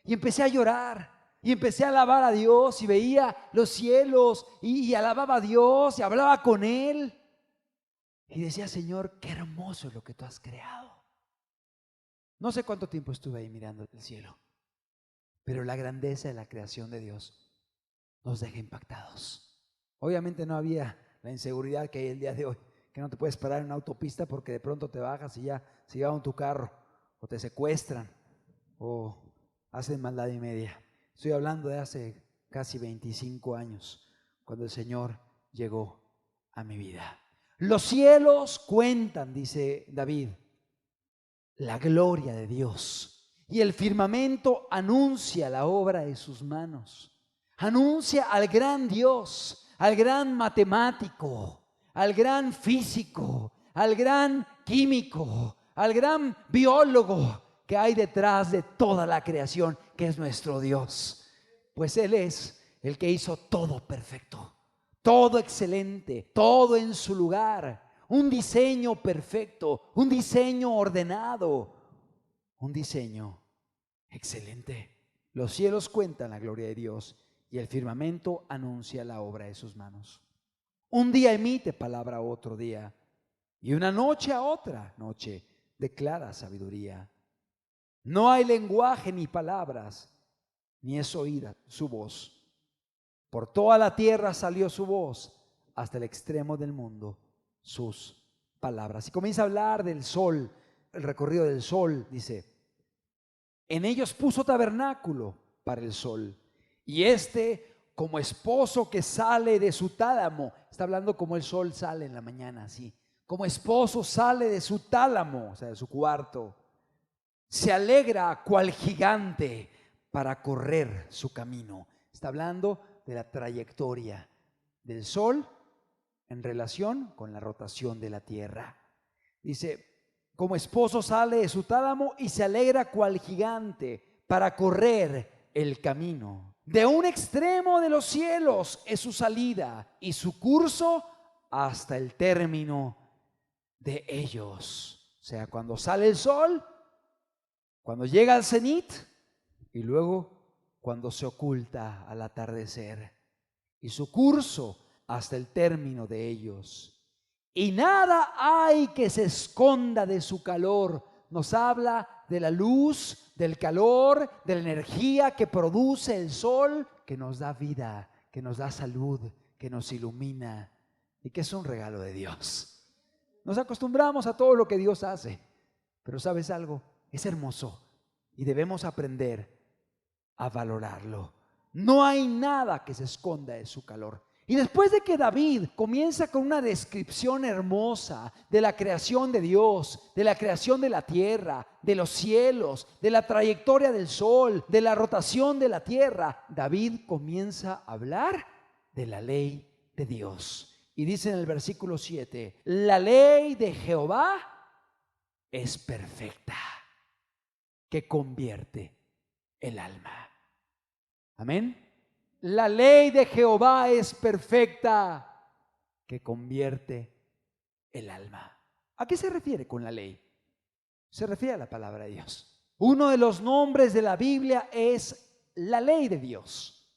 y empecé a llorar y empecé a alabar a Dios y veía los cielos y alababa a Dios y hablaba con Él y decía: Señor, qué hermoso es lo que tú has creado. No sé cuánto tiempo estuve ahí mirando el cielo, pero la grandeza de la creación de Dios nos deja impactados. Obviamente no había la inseguridad que hay el día de hoy, que no te puedes parar en una autopista porque de pronto te bajas y ya se llevan tu carro, o te secuestran, o hacen maldad y media. Estoy hablando de hace casi 25 años, cuando el Señor llegó a mi vida. Los cielos cuentan, dice David, la gloria de Dios, y el firmamento anuncia la obra de sus manos. Anuncia al gran Dios, al gran matemático, al gran físico, al gran químico, al gran biólogo que hay detrás de toda la creación, que es nuestro Dios. Pues Él es el que hizo todo perfecto, todo excelente, todo en su lugar, un diseño perfecto, un diseño ordenado, un diseño excelente. Los cielos cuentan la gloria de Dios y el firmamento anuncia la obra de sus manos. Un día emite palabra a otro día, y una noche a otra noche declara sabiduría. No hay lenguaje ni palabras, ni es oída su voz. Por toda la tierra salió su voz, hasta el extremo del mundo sus palabras. Y comienza a hablar del sol, el recorrido del sol, dice: en ellos puso tabernáculo para el sol, y como esposo que sale de su tálamo. Está hablando como el sol sale en la mañana, así. Como esposo sale de su tálamo, o sea, de su cuarto. Se alegra cual gigante para correr su camino. Está hablando de la trayectoria del sol en relación con la rotación de la tierra. Dice: Como esposo sale de su tálamo y se alegra cual gigante para correr el camino. De un extremo de los cielos es su salida y su curso hasta el término de ellos. O sea, cuando sale el sol, cuando llega al cenit y luego cuando se oculta al atardecer. Y su curso hasta el término de ellos. Y nada hay que se esconda de su calor. Nos habla de la luz, del calor, de la energía que produce el sol, que nos da vida, que nos da salud, que nos ilumina y que es un regalo de Dios. Nos acostumbramos a todo lo que Dios hace, pero ¿sabes algo? Es hermoso y debemos aprender a valorarlo. No hay nada que se esconda de su calor. Y después de que David comienza con una descripción hermosa de la creación de Dios, de la creación de la tierra, de los cielos, de la trayectoria del sol, de la rotación de la tierra, David comienza a hablar de la ley de Dios. Y dice en el versículo 7, la ley de Jehová es perfecta, que convierte el alma. Amén. La ley de Jehová es perfecta, que convierte el alma. ¿A qué se refiere con la ley? Se refiere a la palabra de Dios. Uno de los nombres de la Biblia es la ley de Dios.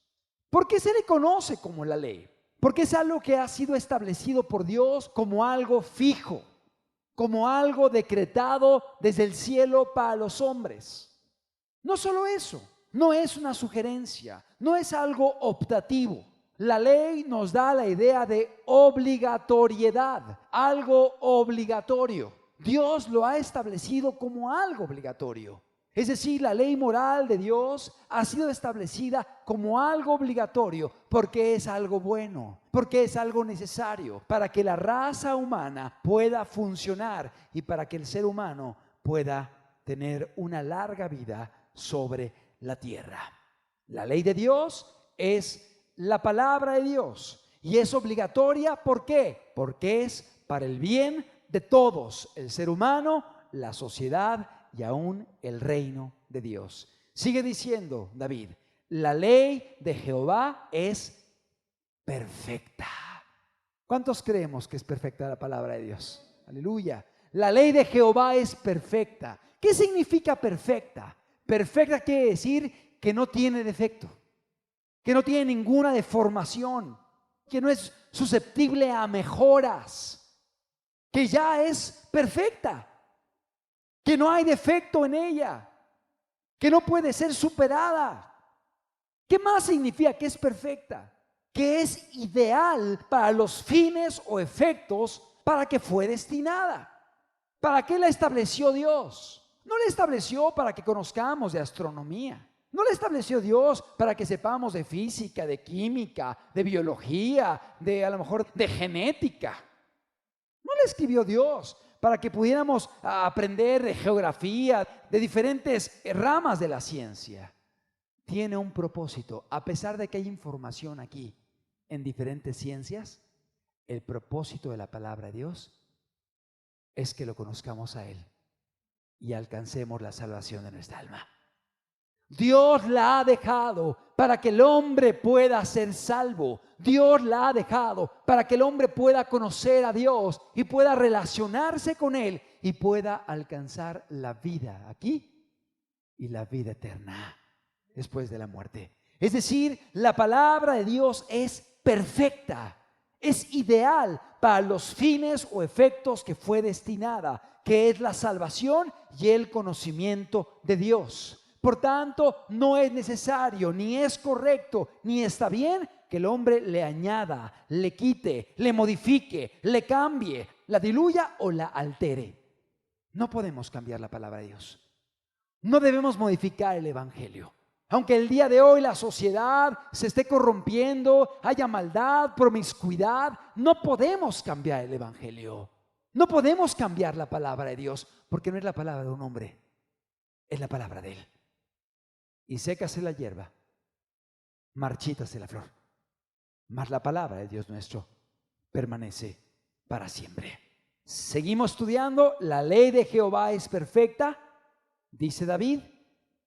¿Por qué se le conoce como la ley? Porque es algo que ha sido establecido por Dios como algo fijo, como algo decretado desde el cielo para los hombres. No solo eso. No es una sugerencia, no es algo optativo. La ley nos da la idea de obligatoriedad, algo obligatorio. Dios lo ha establecido como algo obligatorio. Es decir, la ley moral de Dios ha sido establecida como algo obligatorio porque es algo bueno, porque es algo necesario para que la raza humana pueda funcionar y para que el ser humano pueda tener una larga vida sobre la tierra. La ley de Dios es la palabra de Dios y es obligatoria. ¿Por qué? Porque es para el bien de todos, el ser humano, la sociedad y aún el reino de Dios. Sigue diciendo David, la ley de Jehová es perfecta. ¿Cuántos creemos que es perfecta la palabra de Dios? Aleluya. La ley de Jehová es perfecta. ¿Qué significa perfecta? Perfecta quiere decir que no tiene defecto, que no tiene ninguna deformación, que no es susceptible a mejoras, que ya es perfecta, que no hay defecto en ella, que no puede ser superada. ¿Qué más significa que es perfecta? Que es ideal para los fines o efectos para que fue destinada. ¿Para qué la estableció Dios? No la estableció para que conozcamos de astronomía. No la estableció Dios para que sepamos de física, de química, de biología, a lo mejor de genética. No la escribió Dios para que pudiéramos aprender de geografía, de diferentes ramas de la ciencia. Tiene un propósito. A pesar de que hay información aquí en diferentes ciencias, el propósito de la palabra de Dios es que lo conozcamos a Él y alcancemos la salvación de nuestra alma. Dios la ha dejado para que el hombre pueda ser salvo. Dios la ha dejado para que el hombre pueda conocer a Dios y pueda relacionarse con Él y pueda alcanzar la vida aquí y la vida eterna después de la muerte. Es decir, la palabra de Dios es perfecta, es ideal para los fines o efectos que fue destinada, que es la salvación y el conocimiento de Dios. Por tanto, no es necesario, ni es correcto, ni está bien que el hombre le añada, le quite, le modifique, le cambie, la diluya o la altere. No podemos cambiar la palabra de Dios. No debemos modificar el evangelio. Aunque el día de hoy la sociedad se esté corrompiendo, haya maldad, promiscuidad, no podemos cambiar el evangelio. No podemos cambiar la palabra de Dios, porque no es la palabra de un hombre, es la palabra de Él. Y sécase la hierba, marchítase la flor, mas la palabra de Dios nuestro permanece para siempre. Seguimos estudiando. La ley de Jehová es perfecta, dice David,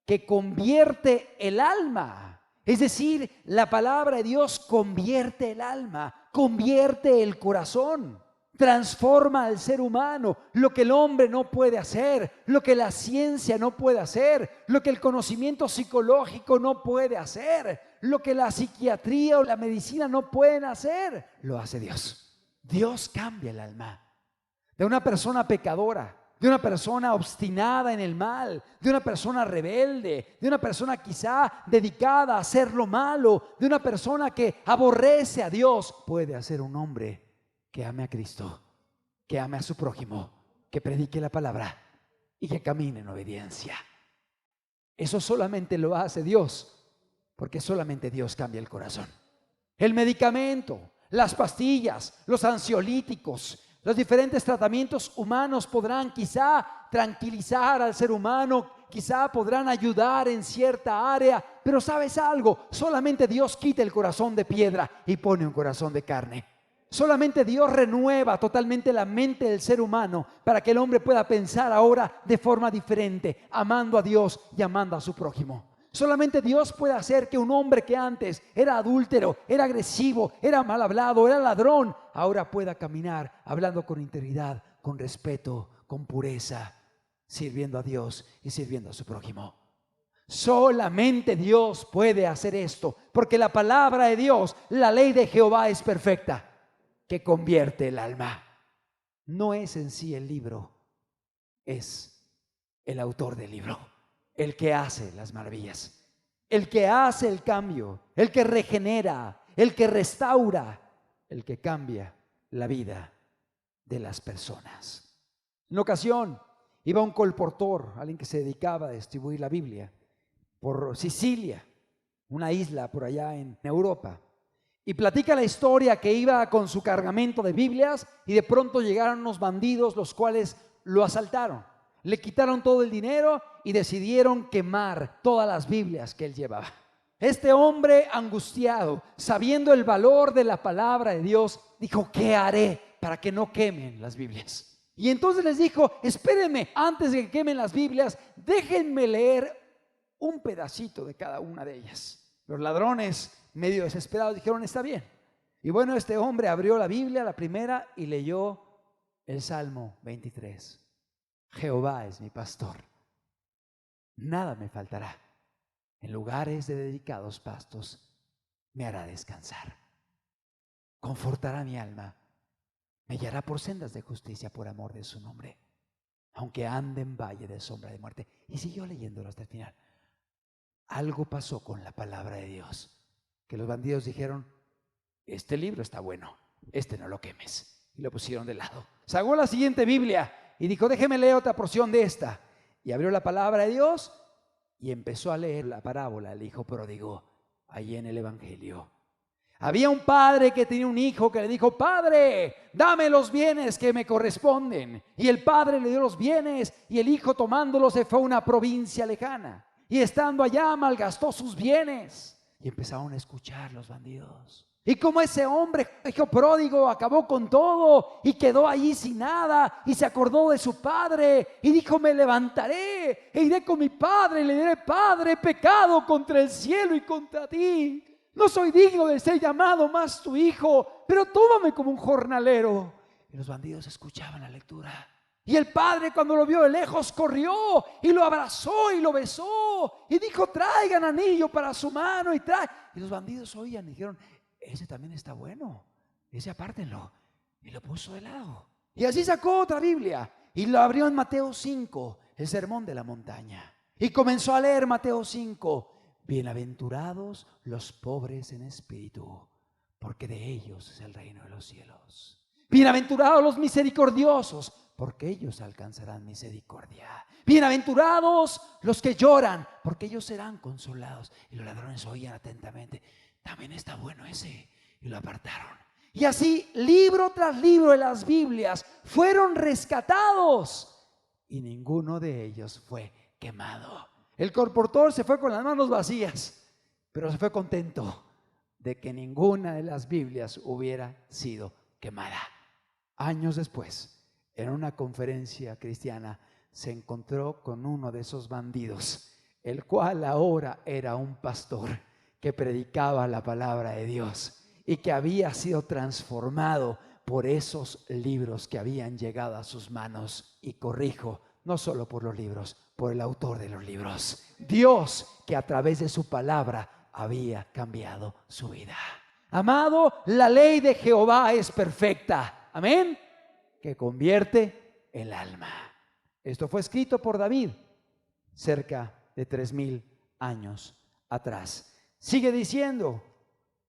que convierte el alma. Es decir, la palabra de Dios convierte el alma, convierte el corazón, transforma al ser humano. Lo que el hombre no puede hacer, lo que la ciencia no puede hacer, lo que el conocimiento psicológico no puede hacer, lo que la psiquiatría o la medicina no pueden hacer, lo hace Dios. Dios cambia el alma de una persona pecadora, de una persona obstinada en el mal, de una persona rebelde, de una persona quizá dedicada a hacer lo malo, de una persona que aborrece a Dios. Puede hacer un hombre que ame a Cristo, que ame a su prójimo, que predique la palabra y que camine en obediencia. Eso solamente lo hace Dios, porque solamente Dios cambia el corazón. El medicamento, las pastillas, los ansiolíticos, los diferentes tratamientos humanos podrán quizá tranquilizar al ser humano, quizá podrán ayudar en cierta área, pero ¿sabes algo? Solamente Dios quita el corazón de piedra y pone un corazón de carne. Solamente Dios renueva totalmente la mente del ser humano para que el hombre pueda pensar ahora de forma diferente, amando a Dios y amando a su prójimo. Solamente Dios puede hacer que un hombre que antes era adúltero, era agresivo, era mal hablado, era ladrón, ahora pueda caminar hablando con integridad, con respeto, con pureza, sirviendo a Dios y sirviendo a su prójimo. Solamente Dios puede hacer esto, porque la palabra de Dios, la ley de Jehová es perfecta, que convierte el alma. No es en sí el libro, es el autor del libro, el que hace las maravillas, el que hace el cambio, el que regenera, el que restaura, el que cambia la vida de las personas. En ocasión iba un colportor, alguien que se dedicaba a distribuir la Biblia, por Sicilia, una isla por allá en Europa, y platica la historia que iba con su cargamento de Biblias y de pronto llegaron unos bandidos, los cuales lo asaltaron. Le quitaron todo el dinero y decidieron quemar todas las Biblias que él llevaba. Este hombre angustiado, sabiendo el valor de la palabra de Dios, dijo: ¿qué haré para que no quemen las Biblias? Y entonces les dijo: espérenme, antes de que quemen las Biblias, déjenme leer un pedacito de cada una de ellas. Los ladrones, medio desesperados, dijeron: está bien. Y bueno, este hombre abrió la Biblia, la primera, y leyó el Salmo 23. Jehová es mi pastor, nada me faltará. En lugares de dedicados pastos me hará descansar. Confortará mi alma, me guiará por sendas de justicia por amor de su nombre. Aunque ande en valle de sombra de muerte. Y siguió leyéndolo hasta el final. Algo pasó con la palabra de Dios, que los bandidos dijeron: este libro está bueno, este no lo quemes. Y lo pusieron de lado. Sacó la siguiente Biblia y dijo: déjeme leer otra porción de esta. Y abrió la palabra de Dios y empezó a leer la parábola del hijo pródigo, allí en el Evangelio. Había un padre que tenía un hijo que le dijo: padre, dame los bienes que me corresponden. Y el padre le dio los bienes y el hijo, tomándolos, se fue a una provincia lejana. Y estando allá malgastó sus bienes. Y empezaron a escuchar los bandidos. Y como ese hombre, hijo pródigo, acabó con todo y quedó allí sin nada y se acordó de su padre y dijo: me levantaré e iré con mi padre y le diré: padre, he pecado contra el cielo y contra ti. No soy digno de ser llamado más tu hijo, pero tómame como un jornalero. Y los bandidos escuchaban la lectura. Y el padre, cuando lo vio de lejos, corrió y lo abrazó y lo besó y dijo: traigan anillo para su mano y trae. Y los bandidos oían y dijeron: ese también está bueno, ese apártenlo. Y lo puso de lado. Y así sacó otra Biblia y lo abrió en Mateo 5, el sermón de la montaña. Y comenzó a leer Mateo 5. Bienaventurados los pobres en espíritu, porque de ellos es el reino de los cielos. Bienaventurados los misericordiosos, porque ellos alcanzarán misericordia. Bienaventurados los que lloran, porque ellos serán consolados. Y los ladrones oían atentamente: también está bueno ese. Y lo apartaron. Y así, libro tras libro de las Biblias fueron rescatados y ninguno de ellos fue quemado. El colportor se fue con las manos vacías, pero se fue contento de que ninguna de las Biblias hubiera sido quemada. Años después, en una conferencia cristiana se encontró con uno de esos bandidos, el cual ahora era un pastor que predicaba la palabra de Dios y que había sido transformado por esos libros que habían llegado a sus manos. Y corrijo, no solo por los libros, por el autor de los libros. Dios, que a través de su palabra había cambiado su vida. Amado, la ley de Jehová es perfecta. Amén. Que convierte el alma. Esto fue escrito por David cerca de 3000 años atrás. Sigue diciendo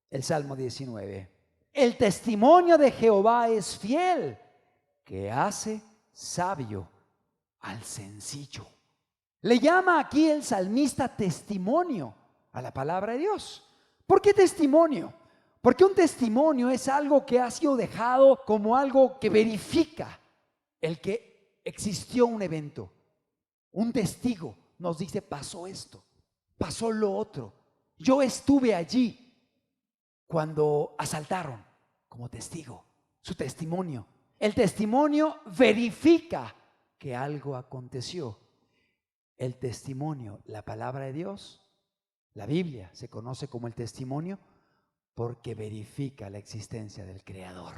el Salmo 19. El testimonio de Jehová es fiel, que hace sabio al sencillo. Le llama aquí el salmista testimonio a la palabra de Dios. ¿Por qué testimonio? Porque un testimonio es algo que ha sido dejado como algo que verifica el que existió un evento. Un testigo nos dice: pasó esto, pasó lo otro. Yo estuve allí cuando asaltaron, como testigo, su testimonio. El testimonio verifica que algo aconteció. El testimonio, la palabra de Dios, la Biblia se conoce como el testimonio porque verifica la existencia del Creador,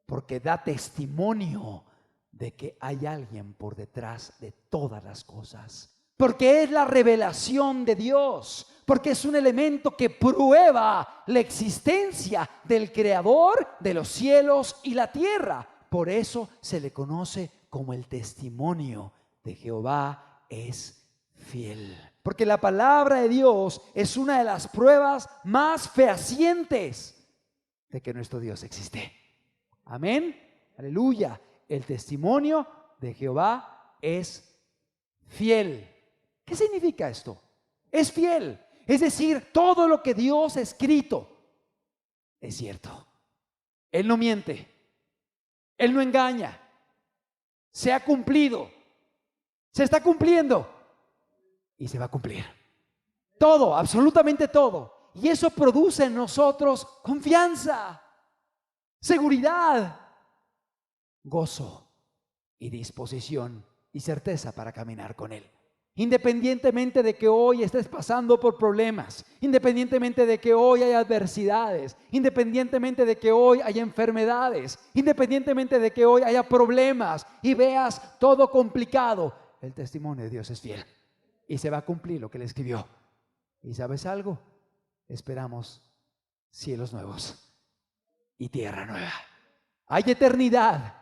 porque da testimonio de que hay alguien por detrás de todas las cosas, porque es la revelación de Dios, porque es un elemento que prueba la existencia del Creador de los cielos y la tierra. Por eso se le conoce como el testimonio de Jehová es fiel. Porque la palabra de Dios es una de las pruebas más fehacientes de que nuestro Dios existe. Amén. Aleluya. El testimonio de Jehová es fiel. ¿Qué significa esto? Es fiel. Es decir, todo lo que Dios ha escrito es cierto. Él no miente. Él no engaña. Se ha cumplido. Se está cumpliendo. Y se va a cumplir. Todo, absolutamente todo. Y eso produce en nosotros confianza, seguridad, gozo y disposición y certeza para caminar con Él. Independientemente de que hoy estés pasando por problemas, independientemente de que hoy hay adversidades, independientemente de que hoy haya enfermedades, independientemente de que hoy haya problemas y veas todo complicado, el testimonio de Dios es fiel y se va a cumplir lo que Él escribió. ¿Y sabes algo? Esperamos cielos nuevos y tierra nueva. Hay eternidad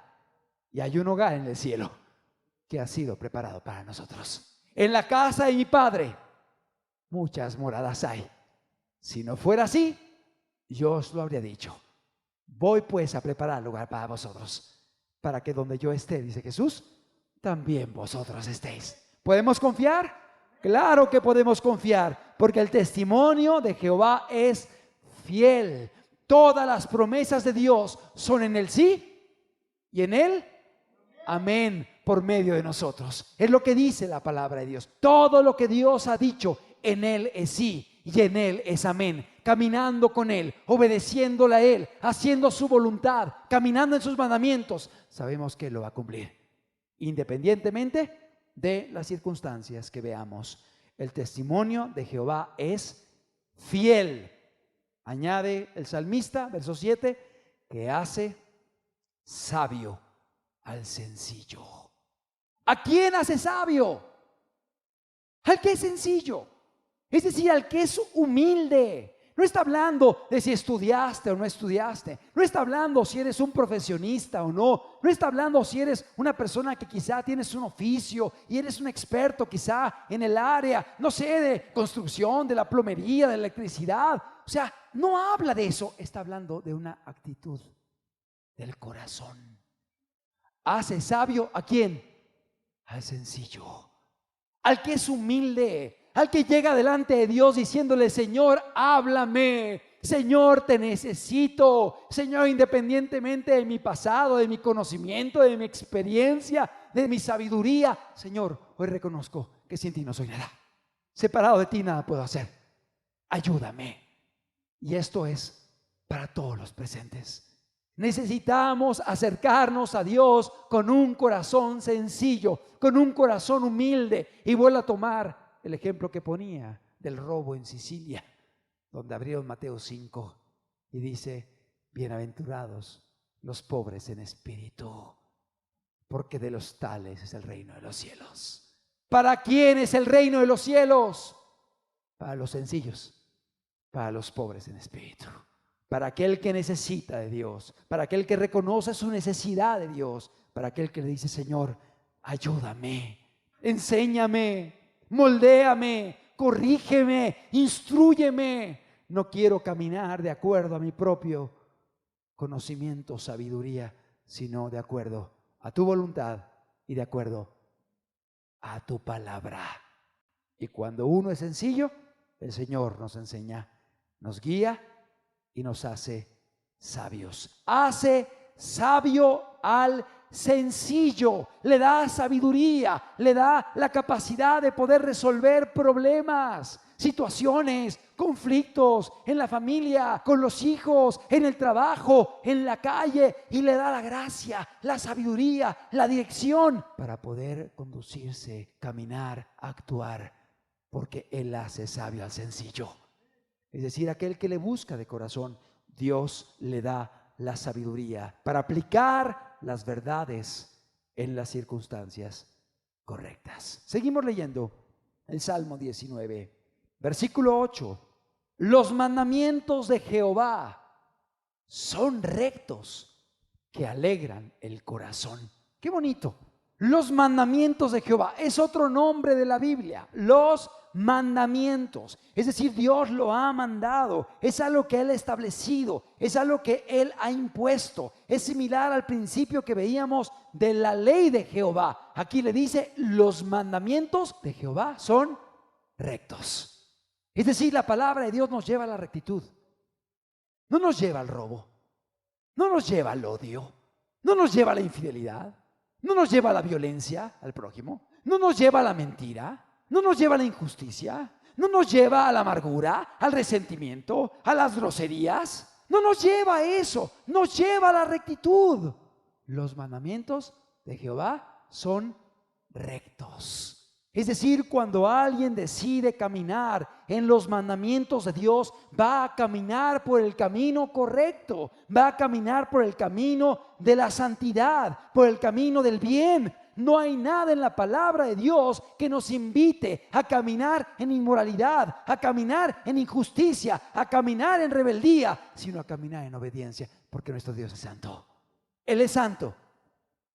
y hay un hogar en el cielo que ha sido preparado para nosotros. En la casa de mi Padre muchas moradas hay. Si no fuera así, yo os lo habría dicho. Voy pues a preparar lugar para vosotros, para que donde yo esté, dice Jesús, también vosotros estéis. ¿Podemos confiar? Claro que podemos confiar, porque el testimonio de Jehová es fiel. Todas las promesas de Dios son en el sí y en el amén por medio de nosotros. Es lo que dice la palabra de Dios. Todo lo que Dios ha dicho, en Él es sí y en Él es amén. Caminando con Él, obedeciéndole a Él, haciendo su voluntad, caminando en sus mandamientos, sabemos que Él lo va a cumplir, independientemente de las circunstancias que veamos. El testimonio de Jehová es fiel. Añade el salmista, verso 7, que hace sabio al sencillo. ¿A quién hace sabio? Al que es sencillo, es decir, al que es humilde. No está hablando de si estudiaste o no estudiaste. No está hablando si eres un profesionista o no. No está hablando si eres una persona que quizá tienes un oficio y eres un experto quizá en el área, no sé, de construcción, de la plomería, de la electricidad. O sea, no habla de eso. Está hablando de una actitud del corazón. ¿Hace sabio a quién? Al sencillo. Al que es humilde. Al que llega delante de Dios diciéndole: Señor, háblame. Señor, te necesito. Señor, independientemente de mi pasado, de mi conocimiento, de mi experiencia, de mi sabiduría, Señor, hoy reconozco que sin ti no soy nada. Separado de ti nada puedo hacer. Ayúdame. Y esto es para todos los presentes. Necesitamos acercarnos a Dios con un corazón sencillo, con un corazón humilde. Y vuelvo a tomar el ejemplo que ponía del robo en Sicilia, donde abrieron Mateo 5 y dice: bienaventurados los pobres en espíritu, porque de los tales es el reino de los cielos. ¿Para quién es el reino de los cielos? Para los sencillos, para los pobres en espíritu, para aquel que necesita de Dios, para aquel que reconoce su necesidad de Dios, para aquel que le dice: Señor, ayúdame, enséñame, moldéame, corrígeme, instrúyeme. No quiero caminar de acuerdo a mi propio conocimiento, sabiduría, sino de acuerdo a tu voluntad y de acuerdo a tu palabra. Y cuando uno es sencillo, el Señor nos enseña, nos guía y nos hace sabios. Hace sabio al sencillo, le da sabiduría, le da la capacidad de poder resolver problemas, situaciones, conflictos en la familia, con los hijos, en el trabajo, en la calle, y le da la gracia, la sabiduría, la dirección para poder conducirse, caminar, actuar, porque Él hace sabio al sencillo. Es decir, aquel que le busca de corazón, Dios le da la sabiduría para aplicar las verdades en las circunstancias correctas. Seguimos leyendo el Salmo 19, versículo 8. Los mandamientos de Jehová son rectos, que alegran el corazón. Qué bonito. Los mandamientos de Jehová es otro nombre de la Biblia. Los mandamientos, es decir, Dios lo ha mandado, es algo que Él ha establecido, es algo que Él ha impuesto. Es similar al principio que veíamos de la ley de Jehová. Aquí le dice: los mandamientos de Jehová son rectos. Es decir, la palabra de Dios nos lleva a la rectitud, no nos lleva al robo, no nos lleva al odio, no nos lleva a la infidelidad, no nos lleva a la violencia al prójimo, no nos lleva a la mentira, no nos lleva a la injusticia, no nos lleva a la amargura, al resentimiento, a las groserías. No nos lleva a eso, nos lleva a la rectitud. Los mandamientos de Jehová son rectos. Es decir, cuando alguien decide caminar en los mandamientos de Dios, va a caminar por el camino correcto, va a caminar por el camino de la santidad, por el camino del bien. No hay nada en la palabra de Dios que nos invite a caminar en inmoralidad, a caminar en injusticia, a caminar en rebeldía, sino a caminar en obediencia, porque nuestro Dios es santo. Él es santo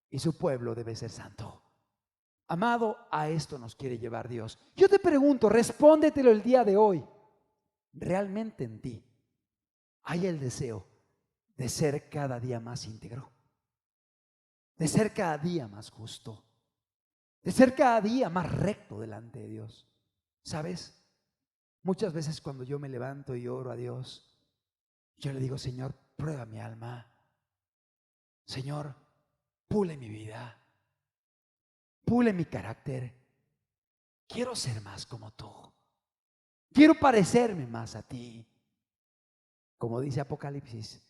y su pueblo debe ser santo. Amado, a esto nos quiere llevar Dios. Yo te pregunto, respóndetelo el día de hoy. ¿Realmente en ti hay el deseo de ser cada día más íntegro? De ser cada día más justo, de ser cada día más recto delante de Dios. ¿Sabes? Muchas veces cuando yo me levanto y oro a Dios, yo le digo: Señor, prueba mi alma. Señor, pule mi vida, pule mi carácter. Quiero ser más como tú. Quiero parecerme más a ti. Como dice Apocalipsis,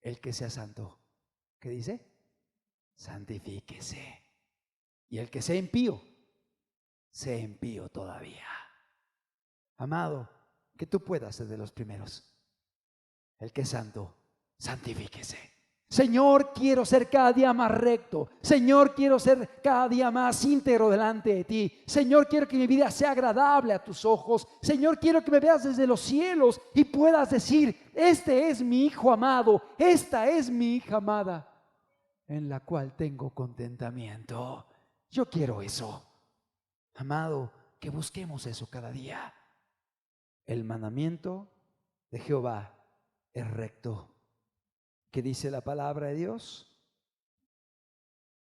el que sea santo, ¿qué dice? Santifíquese. Y el que sea impío todavía. Amado, que tú puedas ser de los primeros. El que es santo, santifíquese. Señor, quiero ser cada día más recto. Señor, quiero ser cada día más íntegro delante de ti. Señor, quiero que mi vida sea agradable a tus ojos. Señor, quiero que me veas desde los cielos y puedas decir: este es mi hijo amado, esta es mi hija amada, en la cual tengo contentamiento. Yo quiero eso. Amado, que busquemos eso cada día. El mandamiento de Jehová es recto. ¿Qué dice la palabra de Dios?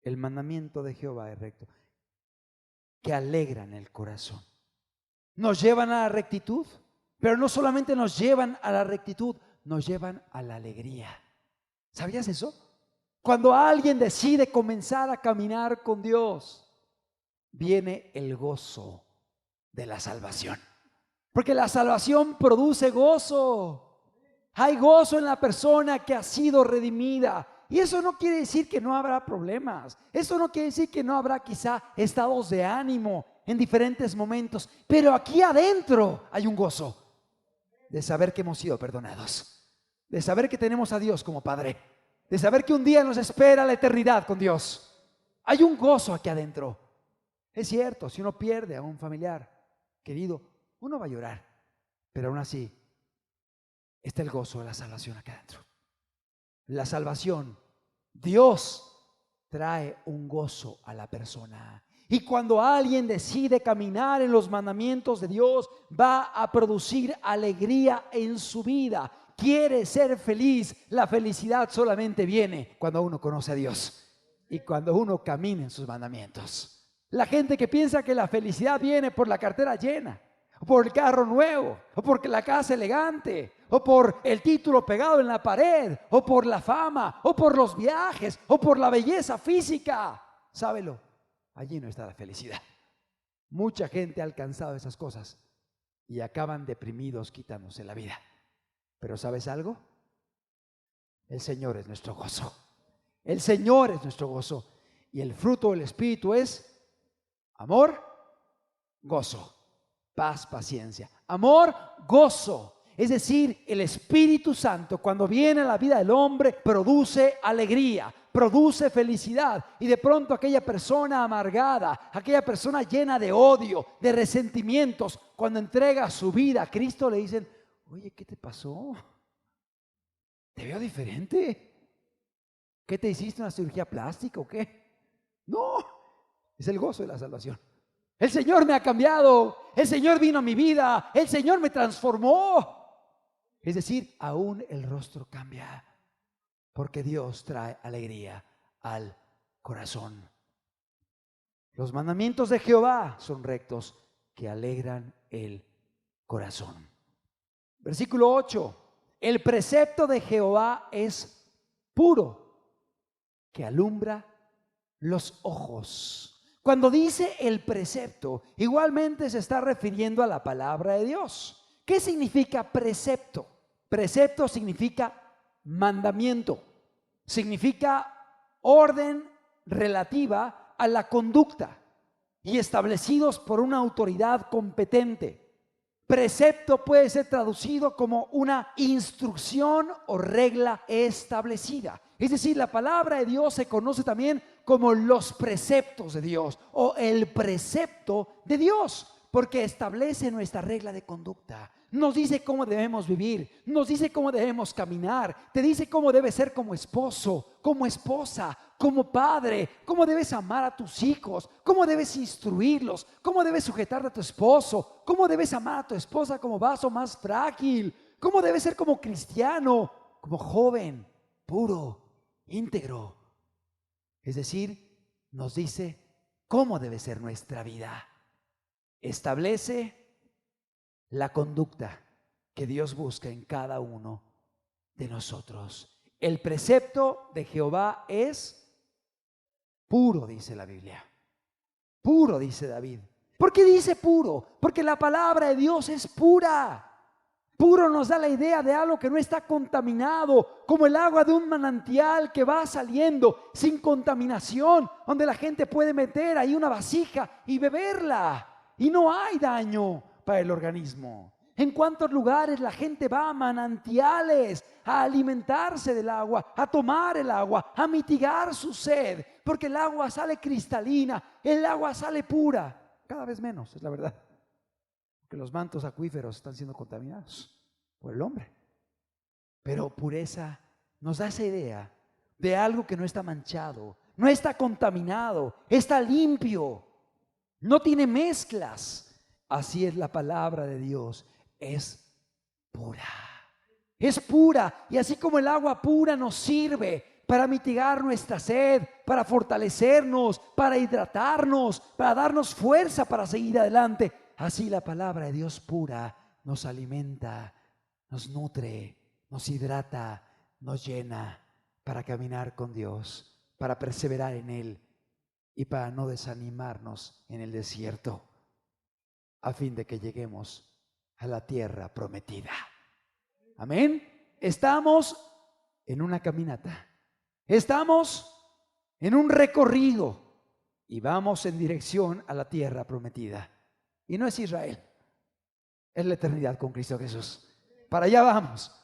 El mandamiento de Jehová es recto, que alegran el corazón. Nos llevan a la rectitud, pero no solamente nos llevan a la rectitud, nos llevan a la alegría. ¿Sabías eso? Cuando alguien decide comenzar a caminar con Dios, viene el gozo de la salvación. Porque la salvación produce gozo. Hay gozo en la persona que ha sido redimida. Y eso no quiere decir que no habrá problemas. Eso no quiere decir que no habrá quizá estados de ánimo en diferentes momentos. Pero aquí adentro hay un gozo de saber que hemos sido perdonados, de saber que tenemos a Dios como Padre, de saber que un día nos espera la eternidad con Dios. Hay un gozo aquí adentro. Es cierto, si uno pierde a un familiar querido, uno va a llorar, pero aún así está el gozo de la salvación acá adentro. La salvación, Dios trae un gozo a la persona. Y cuando alguien decide caminar en los mandamientos de Dios, va a producir alegría en su vida. Quiere ser feliz. La felicidad solamente viene cuando uno conoce a Dios y cuando uno camina en sus mandamientos. La gente que piensa que la felicidad viene por la cartera llena, o por el carro nuevo, o por la casa elegante, o por el título pegado en la pared, o por la fama, o por los viajes, o por la belleza física. Sábelo, allí no está la felicidad. Mucha gente ha alcanzado esas cosas y acaban deprimidos quitándose la vida. Pero ¿sabes algo? El Señor es nuestro gozo. El Señor es nuestro gozo. Y el fruto del Espíritu es amor, gozo, paz, paciencia. Amor, gozo. Es decir, el Espíritu Santo cuando viene a la vida del hombre produce alegría, produce felicidad. Y de pronto aquella persona amargada, aquella persona llena de odio, de resentimientos, cuando entrega su vida a Cristo le dicen: oye, ¿qué te pasó? Te veo diferente. ¿Qué te hiciste, una cirugía plástica o qué? No, es el gozo de la salvación. El Señor me ha cambiado, el Señor vino a mi vida, el Señor me transformó. Es decir, aún el rostro cambia, porque Dios trae alegría al corazón. Los mandamientos de Jehová son rectos, que alegran el corazón. Versículo 8. El precepto de Jehová es puro, que alumbra los ojos. Cuando dice el precepto, igualmente se está refiriendo a la palabra de Dios. ¿Qué significa precepto? Precepto significa mandamiento, significa orden relativa a la conducta y establecidos por una autoridad competente. Precepto puede ser traducido como una instrucción o regla establecida. Es decir, la palabra de Dios se conoce también como los preceptos de Dios o el precepto de Dios, porque establece nuestra regla de conducta. Nos dice cómo debemos vivir, nos dice cómo debemos caminar, te dice cómo debes ser como esposo, como esposa, como padre, cómo debes amar a tus hijos, cómo debes instruirlos, cómo debes sujetarte a tu esposo, cómo debes amar a tu esposa como vaso más frágil, cómo debes ser como cristiano, como joven, puro, íntegro. Es decir, nos dice cómo debe ser nuestra vida. Establece la conducta que Dios busca en cada uno de nosotros. El precepto de Jehová es puro, dice la Biblia. Puro, dice David. ¿Por qué dice puro? Porque la palabra de Dios es pura. Puro nos da la idea de algo que no está contaminado, como el agua de un manantial que va saliendo sin contaminación, donde la gente puede meter ahí una vasija y beberla y no hay daño para el organismo. ¿En cuántos lugares la gente va a manantiales a alimentarse del agua, a tomar el agua, a mitigar su sed? Porque el agua sale cristalina, el agua sale pura. Cada vez menos, es la verdad. Porque los mantos acuíferos están siendo contaminados por el hombre. Pero pureza nos da esa idea de algo que no está manchado, no está contaminado, está limpio, no tiene mezclas. Así es la palabra de Dios, es pura. Es pura, y así como el agua pura nos sirve para mitigar nuestra sed, para fortalecernos, para hidratarnos, para darnos fuerza para seguir adelante, así la palabra de Dios pura nos alimenta, nos nutre, nos hidrata, nos llena para caminar con Dios, para perseverar en Él y para no desanimarnos en el desierto, a fin de que lleguemos a la tierra prometida. Amén. Estamos en una caminata. Estamos en un recorrido y vamos en dirección a la tierra prometida. Y no es Israel, es la eternidad con Cristo Jesús. Para allá vamos.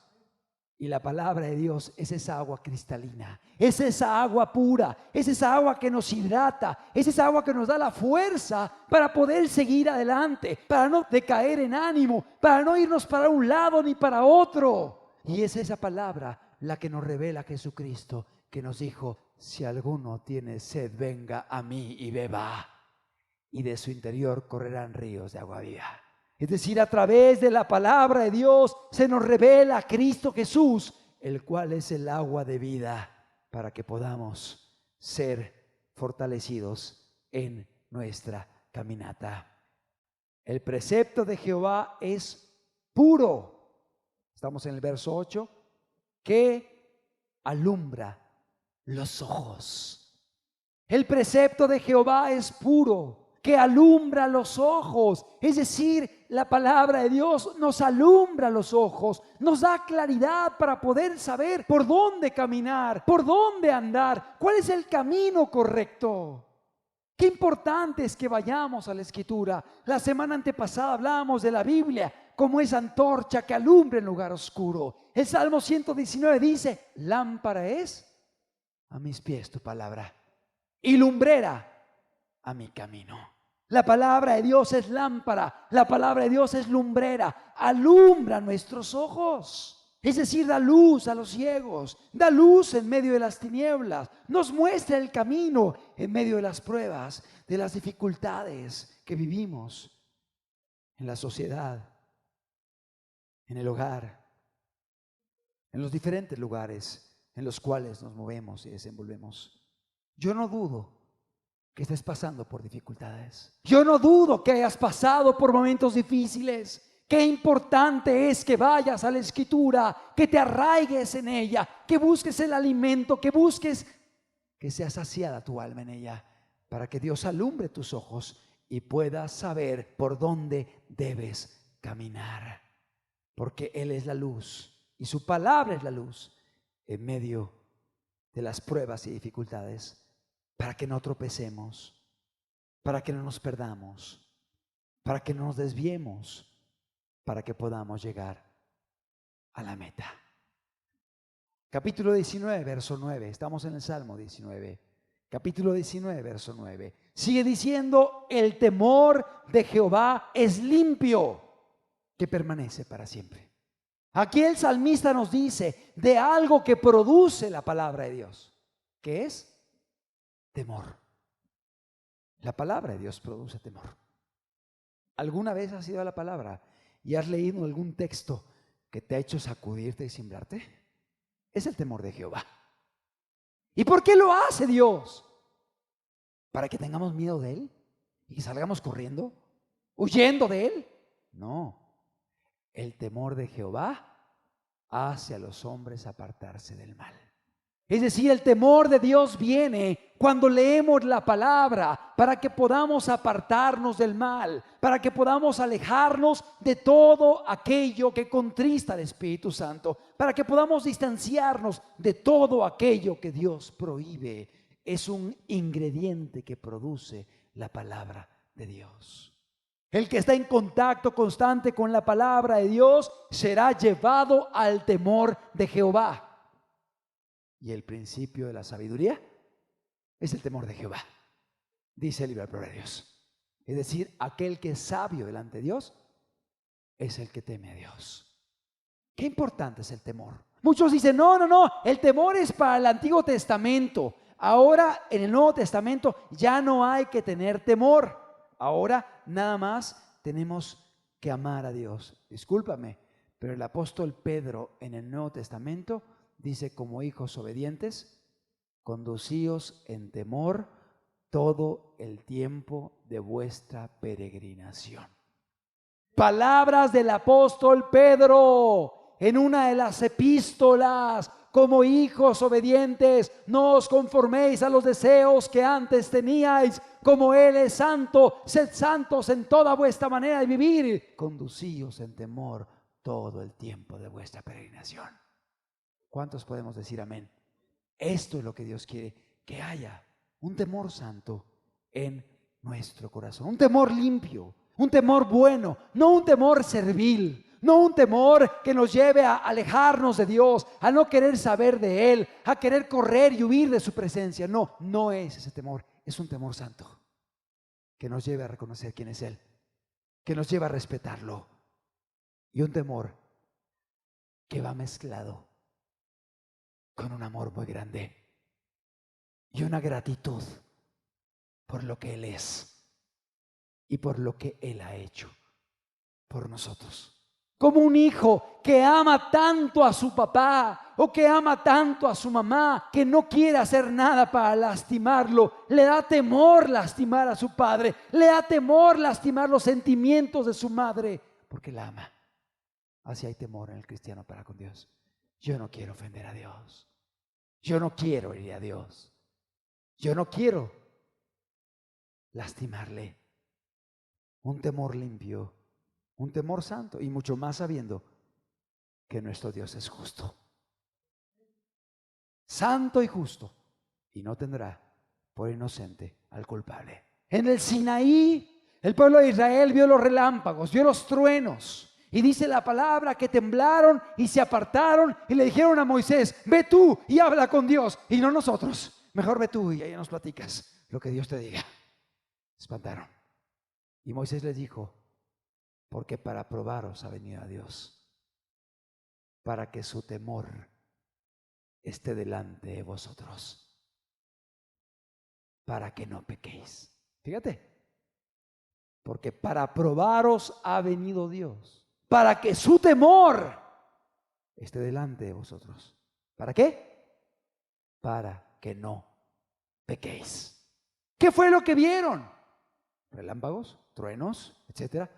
Y la palabra de Dios es esa agua cristalina, es esa agua pura, es esa agua que nos hidrata, es esa agua que nos da la fuerza para poder seguir adelante, para no decaer en ánimo, para no irnos para un lado ni para otro. Y es esa palabra la que nos revela Jesucristo, que nos dijo: si alguno tiene sed, venga a mí y beba, y de su interior correrán ríos de agua viva. Es decir, a través de la palabra de Dios se nos revela Cristo Jesús, el cual es el agua de vida, para que podamos ser fortalecidos en nuestra caminata. El precepto de Jehová es puro. Estamos en el verso 8, que alumbra los ojos. El precepto de Jehová es puro, que alumbra los ojos. Es decir, la palabra de Dios nos alumbra los ojos, nos da claridad para poder saber por dónde caminar, por dónde andar, cuál es el camino correcto. Qué importante es que vayamos a la Escritura. La semana antepasada hablábamos de la Biblia como esa antorcha que alumbra en lugar oscuro. El Salmo 119 dice: lámpara es a mis pies tu palabra y lumbrera a mi camino. La palabra de Dios es lámpara, la palabra de Dios es lumbrera, alumbra nuestros ojos. Es decir, da luz a los ciegos, da luz en medio de las tinieblas, nos muestra el camino en medio de las pruebas, de las dificultades que vivimos en la sociedad, en el hogar, en los diferentes lugares en los cuales nos movemos y desenvolvemos. Yo no dudo que estés pasando por dificultades. Yo no dudo que hayas pasado por momentos difíciles. Qué importante es que vayas a la Escritura, que te arraigues en ella, que busques el alimento, que busques que sea saciada tu alma en ella, para que Dios alumbre tus ojos y puedas saber por dónde debes caminar. Porque Él es la luz y su palabra es la luz en medio de las pruebas y dificultades, para que no tropecemos, para que no nos perdamos, para que no nos desviemos, para que podamos llegar a la meta. Capítulo 19, verso 9. Estamos en el Salmo 19. Capítulo 19, verso 9. Sigue diciendo: el temor de Jehová es limpio, que permanece para siempre. Aquí el salmista nos dice de algo que produce la palabra de Dios, que es temor. La palabra de Dios produce temor. ¿Alguna vez has ido a la palabra y has leído algún texto que te ha hecho sacudirte y cimbrarte? Es el temor de Jehová. ¿Y por qué lo hace Dios? ¿Para que tengamos miedo de Él y que salgamos corriendo, huyendo de Él? No. El temor de Jehová hace a los hombres apartarse del mal. Es decir, el temor de Dios viene cuando leemos la palabra, para que podamos apartarnos del mal, para que podamos alejarnos de todo aquello que contrista al Espíritu Santo, para que podamos distanciarnos de todo aquello que Dios prohíbe. Es un ingrediente que produce la palabra de Dios. El que está en contacto constante con la palabra de Dios será llevado al temor de Jehová. Y el principio de la sabiduría es el temor de Jehová, dice el libro de Proverbios. Es decir, aquel que es sabio delante de Dios es el que teme a Dios. Qué importante es el temor. Muchos dicen: no, el temor es para el Antiguo Testamento. Ahora en el Nuevo Testamento ya no hay que tener temor. Ahora nada más tenemos que amar a Dios. Discúlpame, pero el apóstol Pedro en el Nuevo Testamento dice: como hijos obedientes, conducíos en temor todo el tiempo de vuestra peregrinación. Palabras del apóstol Pedro en una de las epístolas: como hijos obedientes, no os conforméis a los deseos que antes teníais. Como Él es santo, sed santos en toda vuestra manera de vivir. Conducíos en temor todo el tiempo de vuestra peregrinación. ¿Cuántos podemos decir amén? Esto es lo que Dios quiere, que haya un temor santo en nuestro corazón, un temor limpio, un temor bueno, no un temor servil, no un temor que nos lleve a alejarnos de Dios, a no querer saber de Él, a querer correr y huir de su presencia. No, no es ese temor, es un temor santo que nos lleve a reconocer quién es Él, que nos lleve a respetarlo, y un temor que va mezclado con un amor muy grande y una gratitud por lo que Él es y por lo que Él ha hecho por nosotros. Como un hijo que ama tanto a su papá o que ama tanto a su mamá, que no quiere hacer nada para lastimarlo. Le da temor lastimar a su padre, le da temor lastimar los sentimientos de su madre, porque la ama. Así hay temor en el cristiano para con Dios. Yo no quiero ofender a Dios. Yo no quiero herir a Dios. Yo no quiero lastimarle. Un temor limpio, un temor santo, y mucho más sabiendo que nuestro Dios es justo, santo y justo, y no tendrá por inocente al culpable. En el Sinaí, el pueblo de Israel vio los relámpagos, vio los truenos, y dice la palabra que temblaron y se apartaron y le dijeron a Moisés: ve tú y habla con Dios, y no nosotros. Mejor ve tú y ahí nos platicas lo que Dios te diga. Se espantaron. Y Moisés les dijo: porque para probaros ha venido a Dios, para que su temor esté delante de vosotros, para que no pequéis. Fíjate, porque para probaros ha venido Dios, para que su temor esté delante de vosotros. ¿Para qué? Para que no pequéis. ¿Qué fue lo que vieron? Relámpagos, truenos, etcétera.